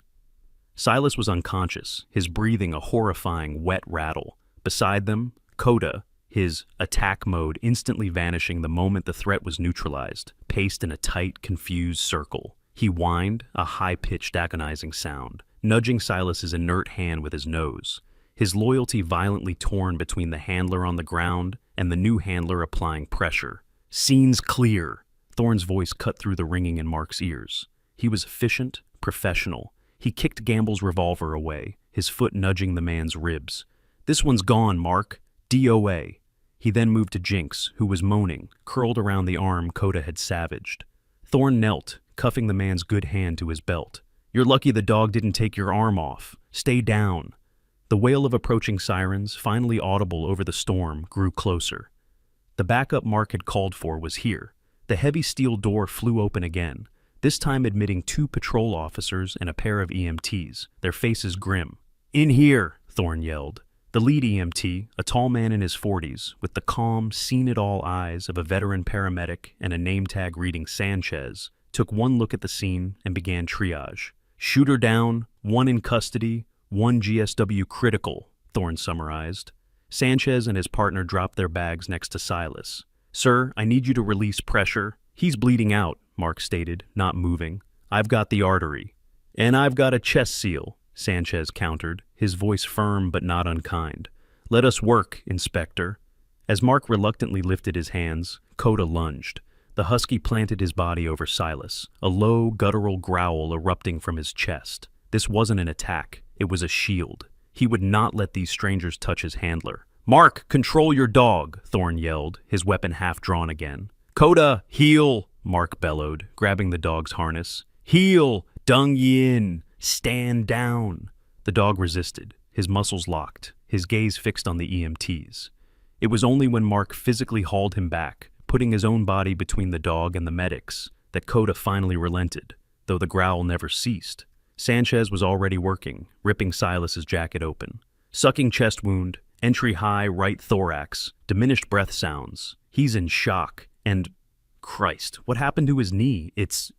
Speaker 1: Silas was unconscious, his breathing a horrifying, wet rattle. Beside them, Coda, his attack mode instantly vanishing the moment the threat was neutralized, paced in a tight, confused circle. He whined, a high-pitched, agonizing sound, nudging Silas's inert hand with his nose, his loyalty violently torn between the handler on the ground and the new handler applying pressure. Scene's clear. Thorne's voice cut through the ringing in Mark's ears. He was efficient, professional. He kicked Gamble's revolver away, his foot nudging the man's ribs. This one's gone, Mark. DOA. He then moved to Jinx, who was moaning, curled around the arm Coda had savaged. Thorne knelt, cuffing the man's good hand to his belt. You're lucky the dog didn't take your arm off. Stay down. The wail of approaching sirens, finally audible over the storm, grew closer. The backup Mark had called for was here. The heavy steel door flew open again, this time admitting 2 patrol officers and a pair of EMTs, their faces grim. In here, Thorne yelled. The lead EMT, a tall man in his 40s, with the calm, seen-it-all eyes of a veteran paramedic and a name tag reading Sanchez, took one look at the scene and began triage. Shooter down, 1 in custody, 1 GSW critical, Thorne summarized. Sanchez and his partner dropped their bags next to Silas. Sir, I need you to release pressure. He's bleeding out, Mark stated, not moving. I've got the artery. And I've got a chest seal, Sanchez countered, his voice firm but not unkind. Let us work, Inspector. As Mark reluctantly lifted his hands, Coda lunged. The husky planted his body over Silas, a low, guttural growl erupting from his chest. This wasn't an attack. It was a shield. He would not let these strangers touch his handler. "Mark, control your dog," Thorne yelled, his weapon half drawn again. "Coda, heel," Mark bellowed, grabbing the dog's harness. "Heel, dung yin, stand down." The dog resisted, his muscles locked, his gaze fixed on the EMTs. It was only when Mark physically hauled him back, putting his own body between the dog and the medics, that Coda finally relented, though the growl never ceased. Sanchez was already working, ripping Silas's jacket open. Sucking chest wound, entry high right thorax, diminished breath sounds. He's in shock, and Christ, what happened to his knee? It's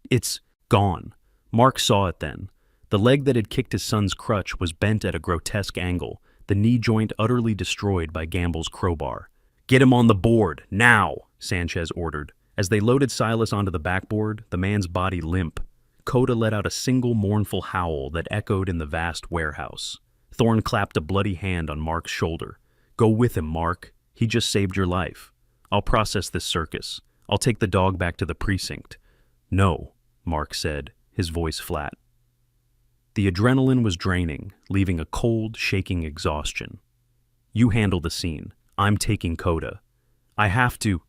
Speaker 1: gone. Mark saw it then. The leg that had kicked his son's crutch was bent at a grotesque angle, the knee joint utterly destroyed by Gamble's crowbar. "Get him on the board, now," Sanchez ordered. As they loaded Silas onto the backboard, the man's body limp, Coda let out a single mournful howl that echoed in the vast warehouse. Thorne clapped a bloody hand on Mark's shoulder. "Go with him, Mark. He just saved your life. I'll process this circus. I'll take the dog back to the precinct." "No," Mark said, his voice flat. The adrenaline was draining, leaving a cold, shaking exhaustion. "You handle the scene. I'm taking Coda. I have to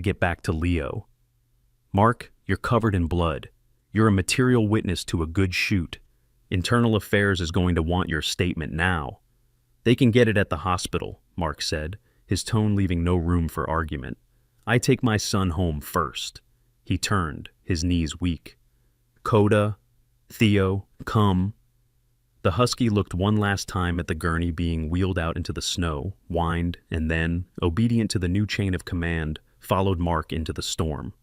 Speaker 1: get back to Leo." "Mark, you're covered in blood. You're a material witness to a good shoot. Internal Affairs is going to want your statement now." "They can get it at the hospital," Mark said, his tone leaving no room for argument. "I take my son home first." He turned, his knees weak. "Coda, Theo, come." The husky looked one last time at the gurney being wheeled out into the snow, whined, and then, obedient to the new chain of command, followed Mark into the storm.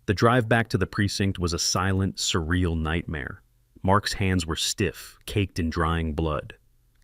Speaker 1: The drive back to the precinct was a silent, surreal nightmare. Mark's hands were stiff, caked in drying blood.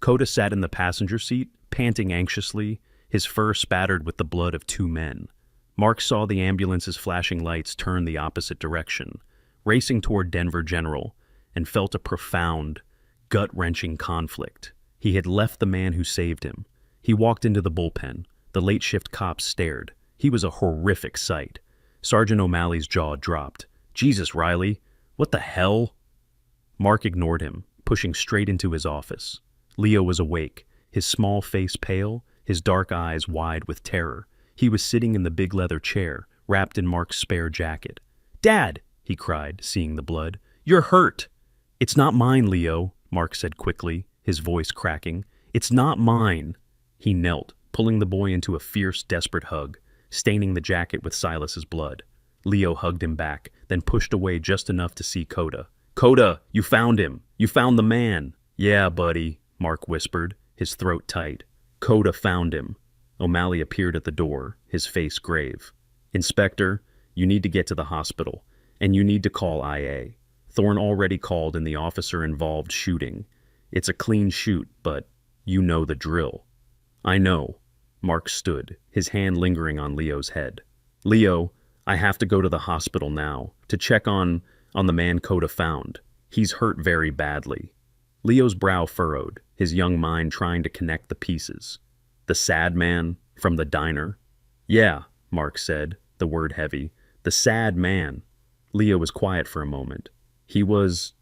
Speaker 1: Coda sat in the passenger seat, panting anxiously, his fur spattered with the blood of two men. Mark saw the ambulance's flashing lights turn the opposite direction, racing toward Denver General, and felt a profound, gut-wrenching conflict. He had left the man who saved him. He walked into the bullpen. The late-shift cops stared. He was a horrific sight. Sergeant O'Malley's jaw dropped. "Jesus, Riley, what the hell?" Mark ignored him, pushing straight into his office. Leo was awake, his small face pale, his dark eyes wide with terror. He was sitting in the big leather chair, wrapped in Mark's spare jacket. "Dad!" he cried, seeing the blood. "You're hurt!" "It's not mine, Leo," Mark said quickly, his voice cracking. "It's not mine." He knelt, pulling the boy into a fierce, desperate hug, staining the jacket with Silas's blood. Leo hugged him back, then pushed away just enough to see Coda. "Coda, you found him! You found the man!" "Yeah, buddy," Mark whispered, his throat tight. Coda found him. O'Malley appeared at the door, his face grave. "Inspector, you need to get to the hospital, and you need to call IA. Thorne already called in the officer-involved shooting. It's a clean shoot, but you know the drill." "I know." Mark stood, his hand lingering on Leo's head. "Leo, I have to go to the hospital now, to check on the man Coda found. He's hurt very badly." Leo's brow furrowed, his young mind trying to connect the pieces. "The sad man from the diner?" "Yeah," Mark said, the word heavy. "The sad man." Leo was quiet for a moment. He was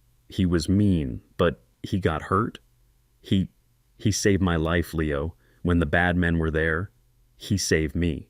Speaker 1: mean, but he got hurt? He saved my life, Leo. When the bad men were there, he saved me."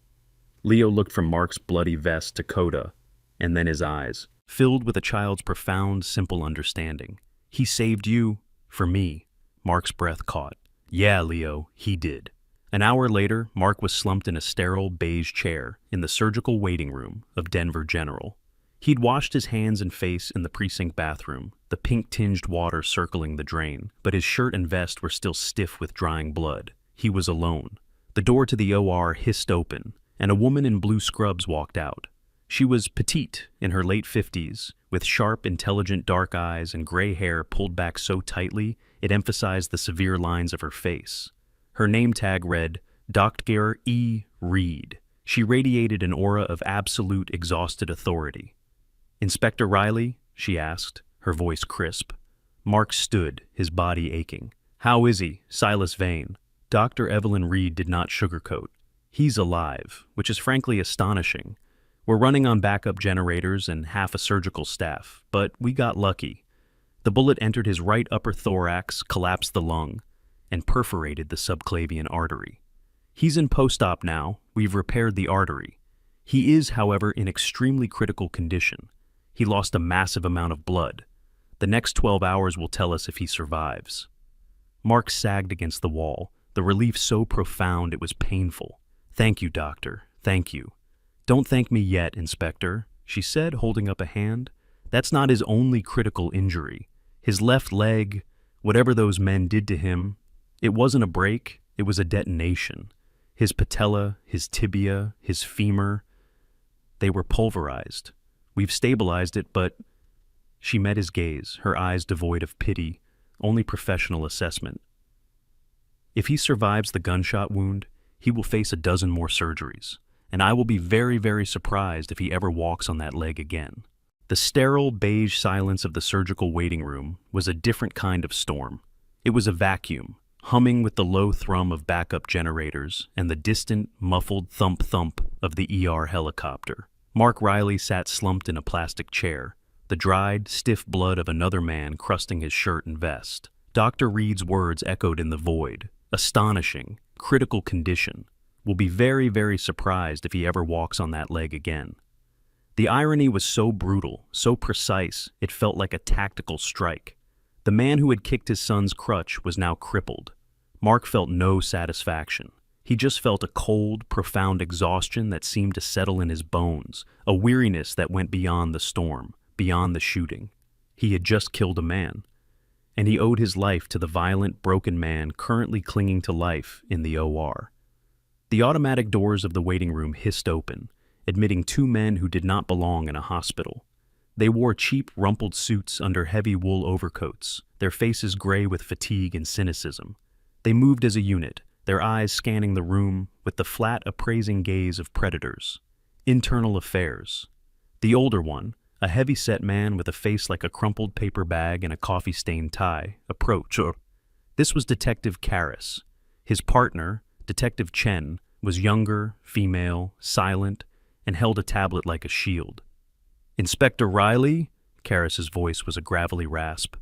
Speaker 1: Leo looked from Mark's bloody vest to Coda, and then his eyes, filled with a child's profound, simple understanding. "He saved you for me." Mark's breath caught. "Yeah, Leo, he did." An hour later, Mark was slumped in a sterile, beige chair in the surgical waiting room of Denver General. He'd washed his hands and face in the precinct bathroom, the pink-tinged water circling the drain, but his shirt and vest were still stiff with drying blood. He was alone. The door to the OR hissed open, and a woman in blue scrubs walked out. She was petite, in her late 50s, with sharp, intelligent dark eyes and gray hair pulled back so tightly it emphasized the severe lines of her face. Her name tag read, Dr. E. Reed. She radiated an aura of absolute, exhausted authority. "Inspector Riley?" she asked, her voice crisp. Mark stood, his body aching. "How is he, Silas Vane?" Dr. Evelyn Reed did not sugarcoat. "He's alive, which is frankly astonishing. We're running on backup generators and half a surgical staff, but we got lucky. The bullet entered his right upper thorax, collapsed the lung, and perforated the subclavian artery. He's in post-op now. We've repaired the artery. He is, however, in extremely critical condition. He lost a massive amount of blood. The next 12 hours will tell us if he survives. Mark sagged against the wall, the relief so profound it was painful. Thank you, doctor. Thank you. Don't thank me yet, Inspector, she said, holding up a hand. That's not his only critical injury. His left leg, whatever those men did to him, it wasn't a break, it was a detonation. His patella, his tibia, his femur, they were pulverized. We've stabilized it, but... She met his gaze, her eyes devoid of pity, only professional assessment. If he survives the gunshot wound, he will face a dozen more surgeries, and I will be very, very surprised if he ever walks on that leg again. The sterile beige silence of the surgical waiting room was a different kind of storm. It was a vacuum, humming with the low thrum of backup generators and the distant, muffled thump-thump of the ER helicopter. Mark Riley sat slumped in a plastic chair, the dried, stiff blood of another man crusting his shirt and vest. Dr. Reed's words echoed in the void. Astonishing, critical condition. Will be very, very surprised if he ever walks on that leg again. The irony was so brutal, so precise, it felt like a tactical strike. The man who had kicked his son's crutch was now crippled. Mark felt no satisfaction. He just felt a cold, profound exhaustion that seemed to settle in his bones, a weariness that went beyond the storm, beyond the shooting. He had just killed a man, and he owed his life to the violent, broken man currently clinging to life in the OR. The automatic doors of the waiting room hissed open, admitting two men who did not belong in a hospital. They wore cheap, rumpled suits under heavy wool overcoats, their faces gray with fatigue and cynicism. They moved as a unit, their eyes scanning the room with the flat, appraising gaze of predators. Internal affairs. The older one, a heavy-set man with a face like a crumpled paper bag and a coffee-stained tie, approached. This was Detective Karras. His partner, Detective Chen, was younger, female, silent, and held a tablet like a shield. "Inspector Riley?" Karras's voice was a gravelly rasp.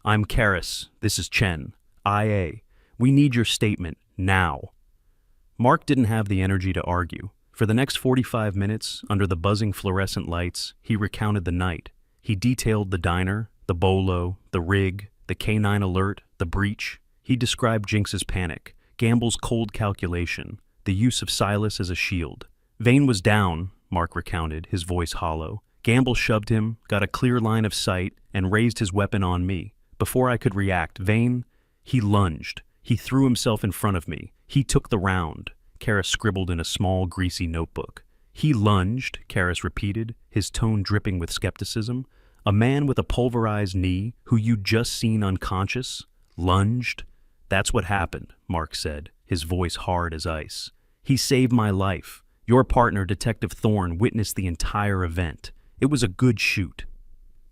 Speaker 1: "I'm Karras. This is Chen. IA. We need your statement, now." Mark didn't have the energy to argue. For the next 45 minutes, under the buzzing fluorescent lights, he recounted the night. He detailed the diner, the bolo, the rig, the K9 alert, the breach. He described Jinx's panic, Gamble's cold calculation, the use of Silas as a shield. Vane was down, Mark recounted, his voice hollow. Gamble shoved him, got a clear line of sight, and raised his weapon on me. Before I could react, Vane, he lunged. He threw himself in front of me. He took the round. Karras scribbled in a small, greasy notebook. He lunged, Karras repeated, his tone dripping with skepticism. A man with a pulverized knee, who you'd just seen unconscious, lunged? That's what happened, Mark said, his voice hard as ice. He saved my life. Your partner, Detective Thorne, witnessed the entire event. It was a good shoot.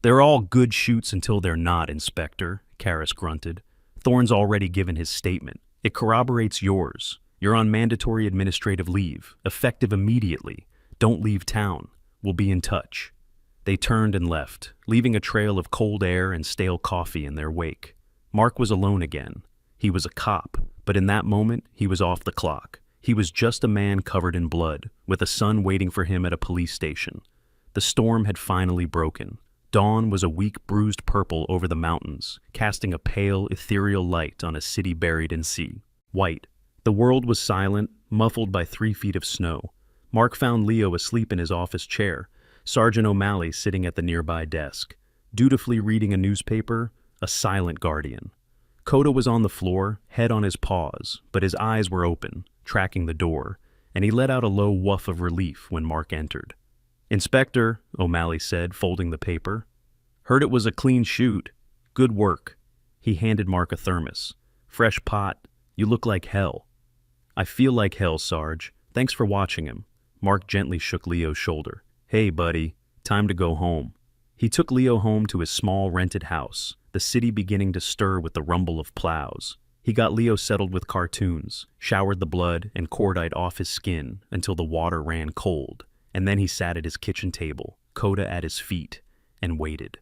Speaker 1: They're all good shoots until they're not, Inspector, Karras grunted. Thorne's already given his statement. It corroborates yours. You're on mandatory administrative leave, effective immediately. Don't leave town. We'll be in touch. They turned and left, leaving a trail of cold air and stale coffee in their wake. Mark was alone again. He was a cop, but in that moment, he was off the clock. He was just a man covered in blood, with a son waiting for him at a police station. The storm had finally broken. Dawn was a weak, bruised purple over the mountains, casting a pale, ethereal light on a city buried in sea. White. The world was silent, muffled by 3 feet of snow. Mark found Leo asleep in his office chair, Sergeant O'Malley sitting at the nearby desk, dutifully reading a newspaper, a silent guardian. Coda was on the floor, head on his paws, but his eyes were open, tracking the door, and he let out a low woof of relief when Mark entered. "Inspector," O'Malley said, folding the paper. "Heard it was a clean shoot. Good work." He handed Mark a thermos. "Fresh pot. You look like hell." "I feel like hell, Sarge. Thanks for watching him." Mark gently shook Leo's shoulder. "Hey, buddy. Time to go home." He took Leo home to his small rented house, the city beginning to stir with the rumble of plows. He got Leo settled with cartoons, showered the blood and cordite off his skin until the water ran cold, and then he sat at his kitchen table, Coda at his feet, and waited.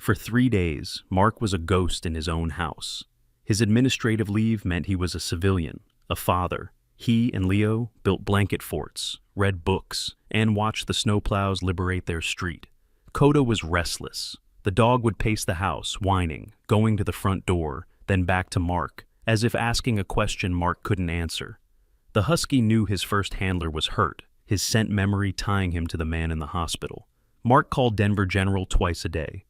Speaker 1: For 3 days, Mark was a ghost in his own house. His administrative leave meant he was a civilian, a father. He and Leo built blanket forts, read books, and watched the snowplows liberate their street. Coda was restless. The dog would pace the house, whining, going to the front door, then back to Mark, as if asking a question Mark couldn't answer. The husky knew his first handler was hurt, his scent memory tying him to the man in the hospital. Mark called Denver General twice a day.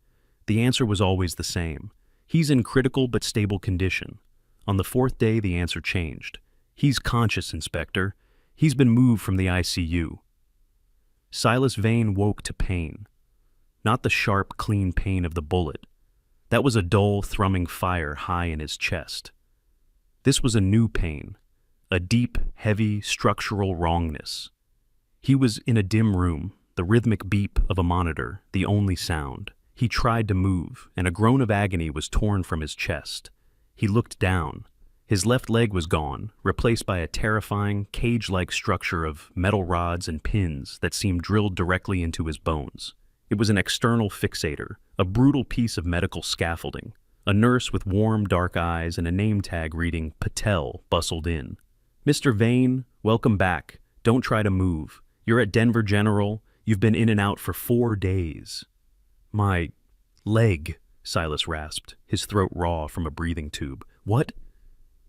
Speaker 1: The answer was always the same. He's in critical but stable condition. On the fourth day, the answer changed. He's conscious, Inspector. He's been moved from the ICU. Silas Vane woke to pain. Not the sharp, clean pain of the bullet. That was a dull, thrumming fire high in his chest. This was a new pain, a deep, heavy, structural wrongness. He was in a dim room, the rhythmic beep of a monitor, the only sound. He tried to move, and a groan of agony was torn from his chest. He looked down. His left leg was gone, replaced by a terrifying, cage-like structure of metal rods and pins that seemed drilled directly into his bones. It was an external fixator, a brutal piece of medical scaffolding. A nurse with warm, dark eyes and a name tag reading Patel bustled in. "Mr. Vane, welcome back. Don't try to move. You're at Denver General. You've been in and out for 4 days. My leg, Silas rasped, his throat raw from a breathing tube. What?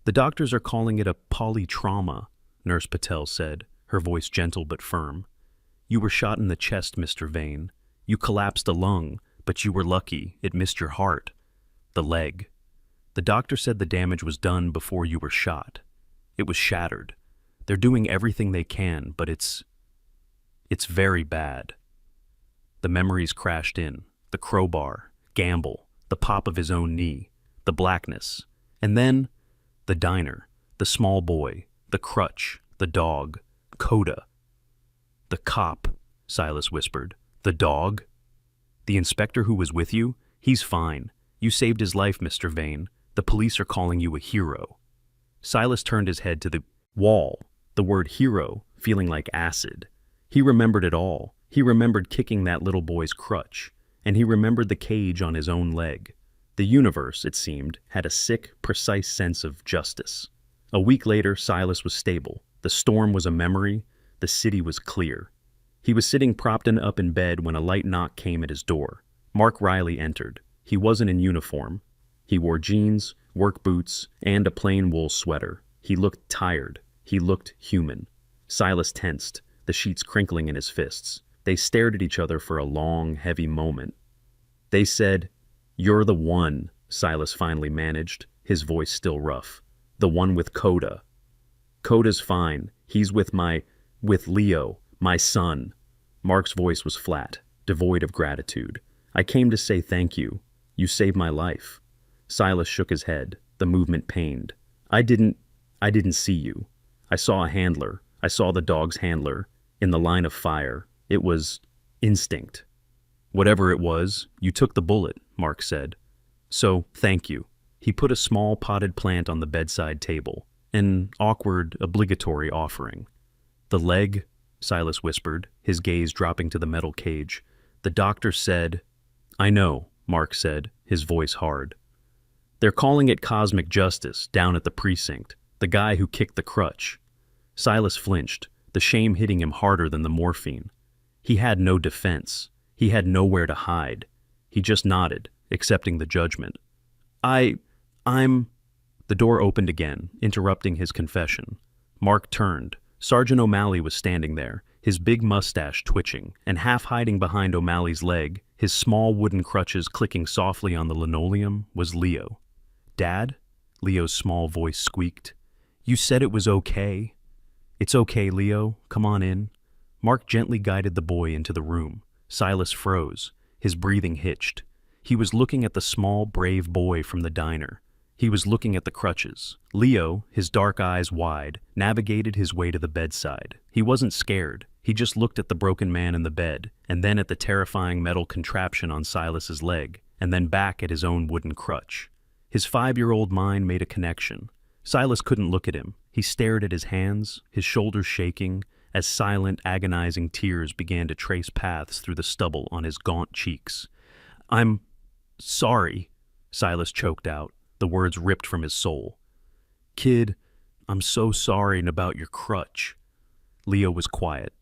Speaker 1: The doctors are calling it a polytrauma, Nurse Patel said, her voice gentle but firm. You were shot in the chest, Mr. Vane. You collapsed a lung, but you were lucky. It missed your heart. The leg. The doctor said the damage was done before you were shot. It was shattered. They're doing everything they can, but it's very bad. The memories crashed in. The crowbar, Gamble, the pop of his own knee, the blackness. And then, the diner, the small boy, the crutch, the dog, Coda. The cop, Silas whispered. The dog? The inspector who was with you? He's fine. You saved his life, Mr. Vane. The police are calling you a hero. Silas turned his head to the wall, the word hero feeling like acid. He remembered it all. He remembered kicking that little boy's crutch, and he remembered the cage on his own leg. The universe, it seemed, had a sick, precise sense of justice. A week later, Silas was stable. The storm was a memory. The city was clear. He was sitting propped up in bed when a light knock came at his door. Mark Riley entered. He wasn't in uniform. He wore jeans, work boots, and a plain wool sweater. He looked tired. He looked human. Silas tensed, the sheets crinkling in his fists. They stared at each other for a long, heavy moment. They said, "You're the one," Silas finally managed, his voice still rough. "The one with Coda." "Coda's fine. He's with Leo, my son." Mark's voice was flat, devoid of gratitude. "I came to say thank you. You saved my life." Silas shook his head, the movement pained. I didn't see you. I saw a handler. I saw the dog's handler, in the line of fire. It was instinct." "Whatever it was, you took the bullet," Mark said. "So, thank you." He put a small potted plant on the bedside table, an awkward, obligatory offering. "The leg," Silas whispered, his gaze dropping to the metal cage. "The doctor said—" "I know," Mark said, his voice hard. "They're calling it cosmic justice down at the precinct, the guy who kicked the crutch." Silas flinched, the shame hitting him harder than the morphine. He had no defense. He had nowhere to hide. He just nodded, accepting the judgment. I'm... The door opened again, interrupting his confession. Mark turned. Sergeant O'Malley was standing there, his big mustache twitching, and half hiding behind O'Malley's leg, his small wooden crutches clicking softly on the linoleum, was Leo. "Dad?" Leo's small voice squeaked. "You said it was okay." "It's okay, Leo. Come on in." Mark gently guided the boy into the room. Silas froze. His breathing hitched. He was looking at the small, brave boy from the diner. He was looking at the crutches. Leo, his dark eyes wide, navigated his way to the bedside. He wasn't scared. He just looked at the broken man in the bed, and then at the terrifying metal contraption on Silas's leg, and then back at his own wooden crutch. His 5-year-old mind made a connection. Silas couldn't look at him. He stared at his hands, his shoulders shaking, as silent, agonizing tears began to trace paths through the stubble on his gaunt cheeks. Sorry, Silas choked out, the words ripped from his soul. Kid, I'm so sorry about your crutch. Leo was quiet.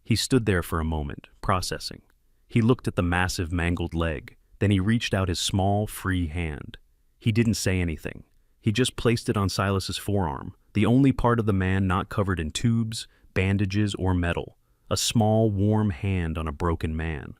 Speaker 1: He stood there for a moment, processing. He looked at the massive mangled leg, then he reached out his small, free hand. He didn't say anything. He just placed it on Silas's forearm, the only part of the man not covered in tubes, bandages, or metal. A small, warm hand on a broken man.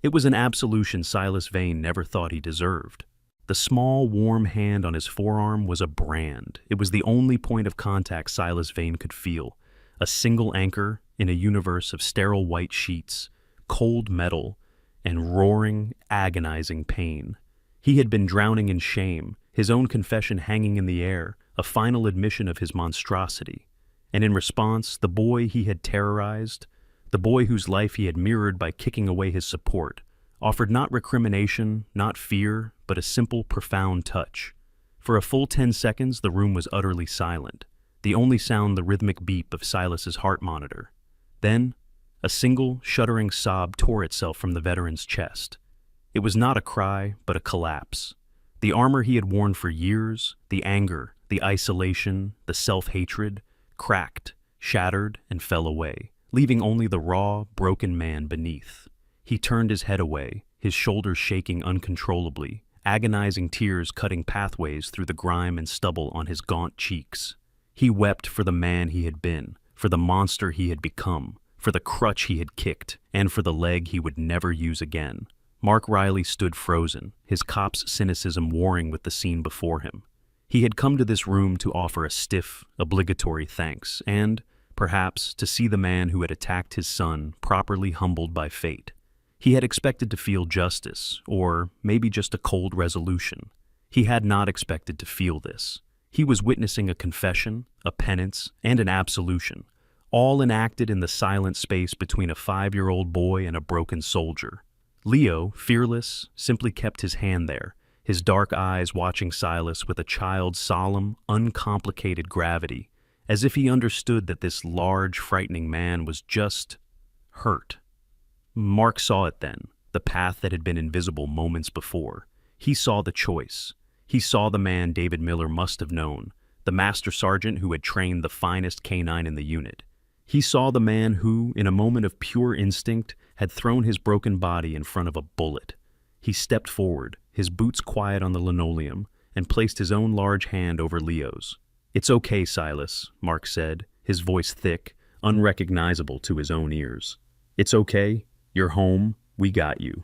Speaker 1: It was an absolution Silas Vane never thought he deserved. The small, warm hand on his forearm was a brand. It was the only point of contact Silas Vane could feel. A single anchor in a universe of sterile white sheets, cold metal, and roaring, agonizing pain. He had been drowning in shame, his own confession hanging in the air, a final admission of his monstrosity. And in response, the boy he had terrorized, the boy whose life he had mirrored by kicking away his support, offered not recrimination, not fear, but a simple, profound touch. For a full 10 seconds, the room was utterly silent, the only sound the rhythmic beep of Silas's heart monitor. Then, a single, shuddering sob tore itself from the veteran's chest. It was not a cry, but a collapse. The armor he had worn for years, the anger, the isolation, the self-hatred, cracked, shattered, and fell away, leaving only the raw, broken man beneath. He turned his head away, his shoulders shaking uncontrollably, agonizing tears cutting pathways through the grime and stubble on his gaunt cheeks. He wept for the man he had been, for the monster he had become, for the crutch he had kicked, and for the leg he would never use again. Mark Riley stood frozen, his cop's cynicism warring with the scene before him. He had come to this room to offer a stiff, obligatory thanks, and, perhaps, to see the man who had attacked his son properly humbled by fate. He had expected to feel justice, or maybe just a cold resolution. He had not expected to feel this. He was witnessing a confession, a penance, and an absolution, all enacted in the silent space between a 5-year-old boy and a broken soldier. Leo, fearless, simply kept his hand there, his dark eyes watching Silas with a child's solemn, uncomplicated gravity, as if he understood that this large, frightening man was just hurt. Mark saw it then, the path that had been invisible moments before. He saw the choice. He saw the man David Miller must have known, the master sergeant who had trained the finest canine in the unit. He saw the man who, in a moment of pure instinct, had thrown his broken body in front of a bullet. He stepped forward, his boots quiet on the linoleum, and placed his own large hand over Leo's. "It's okay, Silas," Mark said, his voice thick, unrecognizable to his own ears. "It's okay. You're home. We got you."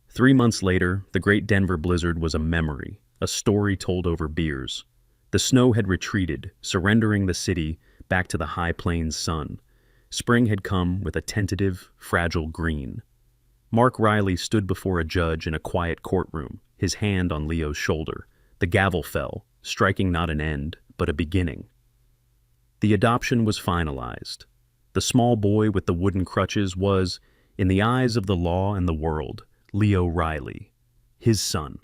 Speaker 1: 3 months later, the great Denver blizzard was a memory, a story told over beers. The snow had retreated, surrendering the city back to the high plains sun. Spring had come with a tentative, fragile green. Mark Riley stood before a judge in a quiet courtroom, his hand on Leo's shoulder. The gavel fell, striking not an end, but a beginning. The adoption was finalized. The small boy with the wooden crutches was, in the eyes of the law and the world, Leo Riley, his son.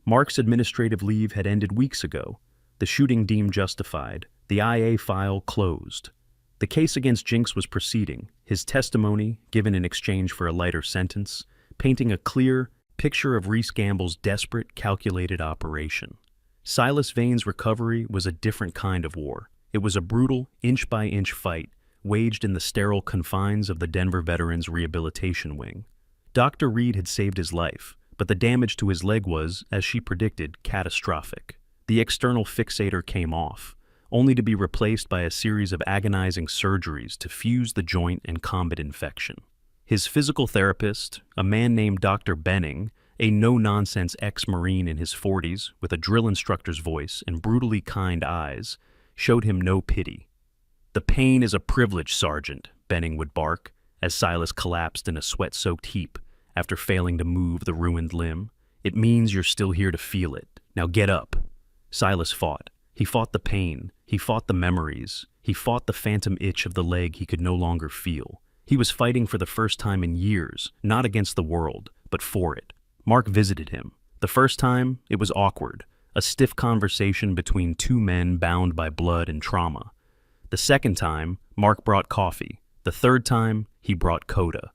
Speaker 1: Mark's administrative leave had ended weeks ago, the shooting deemed justified, the IA file closed. The case against Jinx was proceeding, his testimony, given in exchange for a lighter sentence, painting a clear picture of Reese Gamble's desperate, calculated operation. Silas Vane's recovery was a different kind of war. It was a brutal, inch-by-inch fight, waged in the sterile confines of the Denver Veterans Rehabilitation Wing. Dr. Reed had saved his life, but the damage to his leg was, as she predicted, catastrophic. The external fixator came off, only to be replaced by a series of agonizing surgeries to fuse the joint and combat infection. His physical therapist, a man named Dr. Benning, a no-nonsense ex-Marine in his 40s with a drill instructor's voice and brutally kind eyes, showed him no pity. "The pain is a privilege, Sergeant," Benning would bark, as Silas collapsed in a sweat-soaked heap after failing to move the ruined limb. "It means you're still here to feel it. Now get up." Silas fought. He fought the pain. He fought the memories. He fought the phantom itch of the leg he could no longer feel. He was fighting for the first time in years, not against the world, but for it. Mark visited him. The first time, it was awkward, a stiff conversation between two men bound by blood and trauma. The second time, Mark brought coffee. The third time, he brought Coda.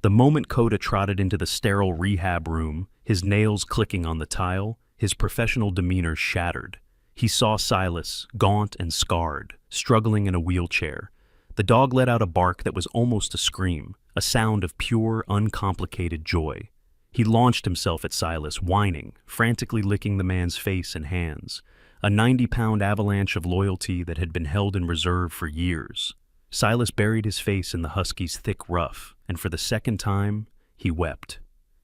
Speaker 1: The moment Coda trotted into the sterile rehab room, his nails clicking on the tile, his professional demeanor shattered. He saw Silas, gaunt and scarred, struggling in a wheelchair. The dog let out a bark that was almost a scream, a sound of pure, uncomplicated joy. He launched himself at Silas, whining, frantically licking the man's face and hands, a 90-pound avalanche of loyalty that had been held in reserve for years. Silas buried his face in the husky's thick ruff, and for the second time, he wept.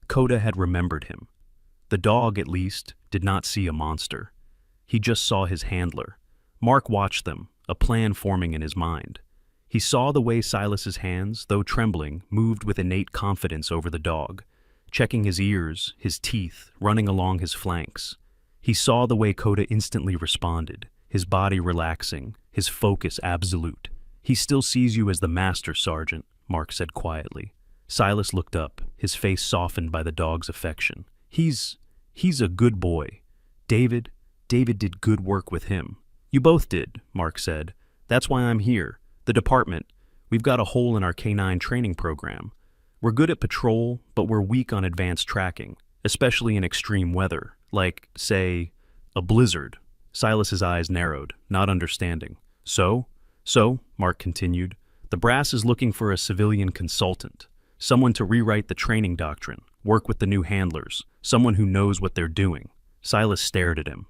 Speaker 1: Coda had remembered him. The dog, at least, did not see a monster. He just saw his handler. Mark watched them, a plan forming in his mind. He saw the way Silas's hands, though trembling, moved with innate confidence over the dog, checking his ears, his teeth, running along his flanks. He saw the way Coda instantly responded, his body relaxing, his focus absolute. "He still sees you as the master, Sergeant," Mark said quietly. Silas looked up, his face softened by the dog's affection. He's a good boy. David did good work with him." "You both did," Mark said. "That's why I'm here. The department, we've got a hole in our canine training program. We're good at patrol, but we're weak on advanced tracking, especially in extreme weather, like, say, a blizzard." Silas's eyes narrowed, not understanding. So, Mark continued, "the brass is looking for a civilian consultant, someone to rewrite the training doctrine, work with the new handlers, someone who knows what they're doing." Silas stared at him.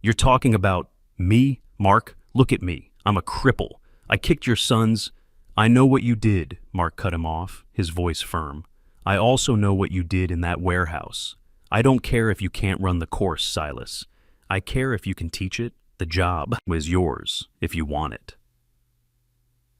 Speaker 1: "You're talking about me, Mark? Look at me. I'm a cripple. I kicked your sons." "I know what you did," Mark cut him off, his voice firm. "I also know what you did in that warehouse. I don't care if you can't run the course, Silas. I care if you can teach it. The job was yours, if you want it."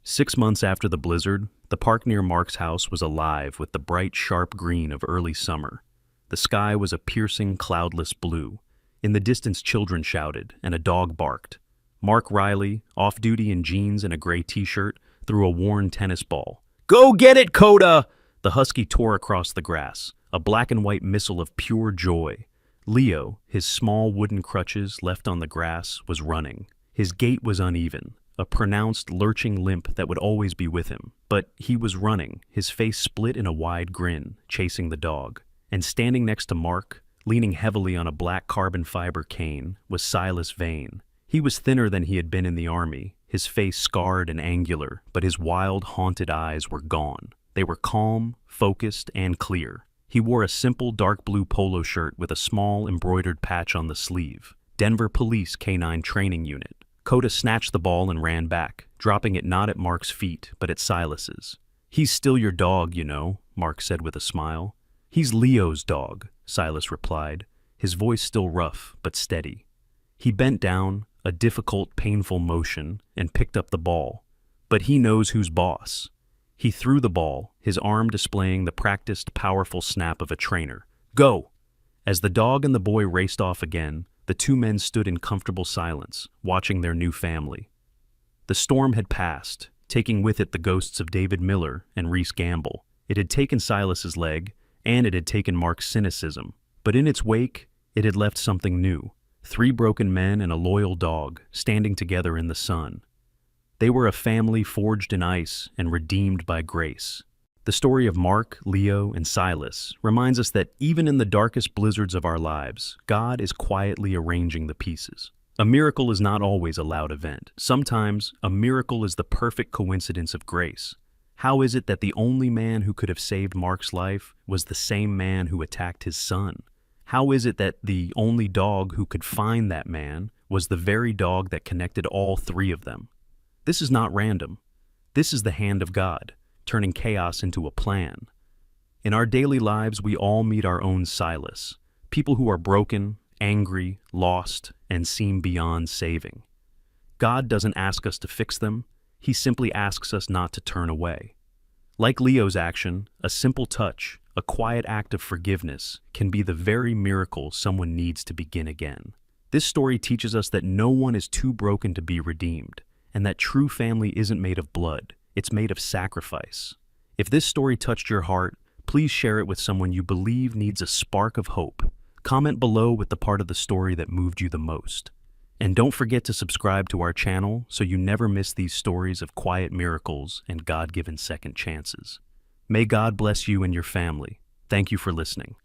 Speaker 1: 6 months after the blizzard, the park near Mark's house was alive with the bright, sharp green of early summer. The sky was a piercing, cloudless blue. In the distance, children shouted, and a dog barked. Mark Riley, off-duty in jeans and a gray t-shirt, threw a worn tennis ball. "Go get it, Coda!" The husky tore across the grass, a black and white missile of pure joy. Leo, his small wooden crutches left on the grass, was running. His gait was uneven, a pronounced lurching limp that would always be with him. But he was running, his face split in a wide grin, chasing the dog. And standing next to Mark, leaning heavily on a black carbon fiber cane, was Silas Vane. He was thinner than he had been in the army, his face scarred and angular, but his wild, haunted eyes were gone. They were calm, focused, and clear. He wore a simple dark blue polo shirt with a small embroidered patch on the sleeve. Denver Police Canine Training Unit. Coda snatched the ball and ran back, dropping it not at Mark's feet, but at Silas's. "He's still your dog, you know," Mark said with a smile. "He's Leo's dog," Silas replied, his voice still rough but steady. He bent down, a difficult, painful motion, and picked up the ball. But he knows who's boss. He threw the ball, his arm displaying the practiced, powerful snap of a trainer. "Go!" As the dog and the boy raced off again, the two men stood in comfortable silence, watching their new family. The storm had passed, taking with it the ghosts of David Miller and Reese Gamble. It had taken Silas's leg, and it had taken Mark's cynicism. But in its wake, it had left something new. 3 broken men and a loyal dog, standing together in the sun. They were a family forged in ice and redeemed by grace. The story of Mark, Leo, and Silas reminds us that even in the darkest blizzards of our lives, God is quietly arranging the pieces. A miracle is not always a loud event. Sometimes, a miracle is the perfect coincidence of grace. How is it that the only man who could have saved Mark's life was the same man who attacked his son? How is it that the only dog who could find that man was the very dog that connected all 3 of them? This is not random. This is the hand of God, turning chaos into a plan. In our daily lives, we all meet our own Silas, people who are broken, angry, lost, and seem beyond saving. God doesn't ask us to fix them. He simply asks us not to turn away. Like Leo's action, a simple touch, a quiet act of forgiveness, can be the very miracle someone needs to begin again. This story teaches us that no one is too broken to be redeemed, and that true family isn't made of blood, it's made of sacrifice. If this story touched your heart, please share it with someone you believe needs a spark of hope. Comment below with the part of the story that moved you the most. And don't forget to subscribe to our channel so you never miss these stories of quiet miracles and God-given second chances. May God bless you and your family. Thank you for listening.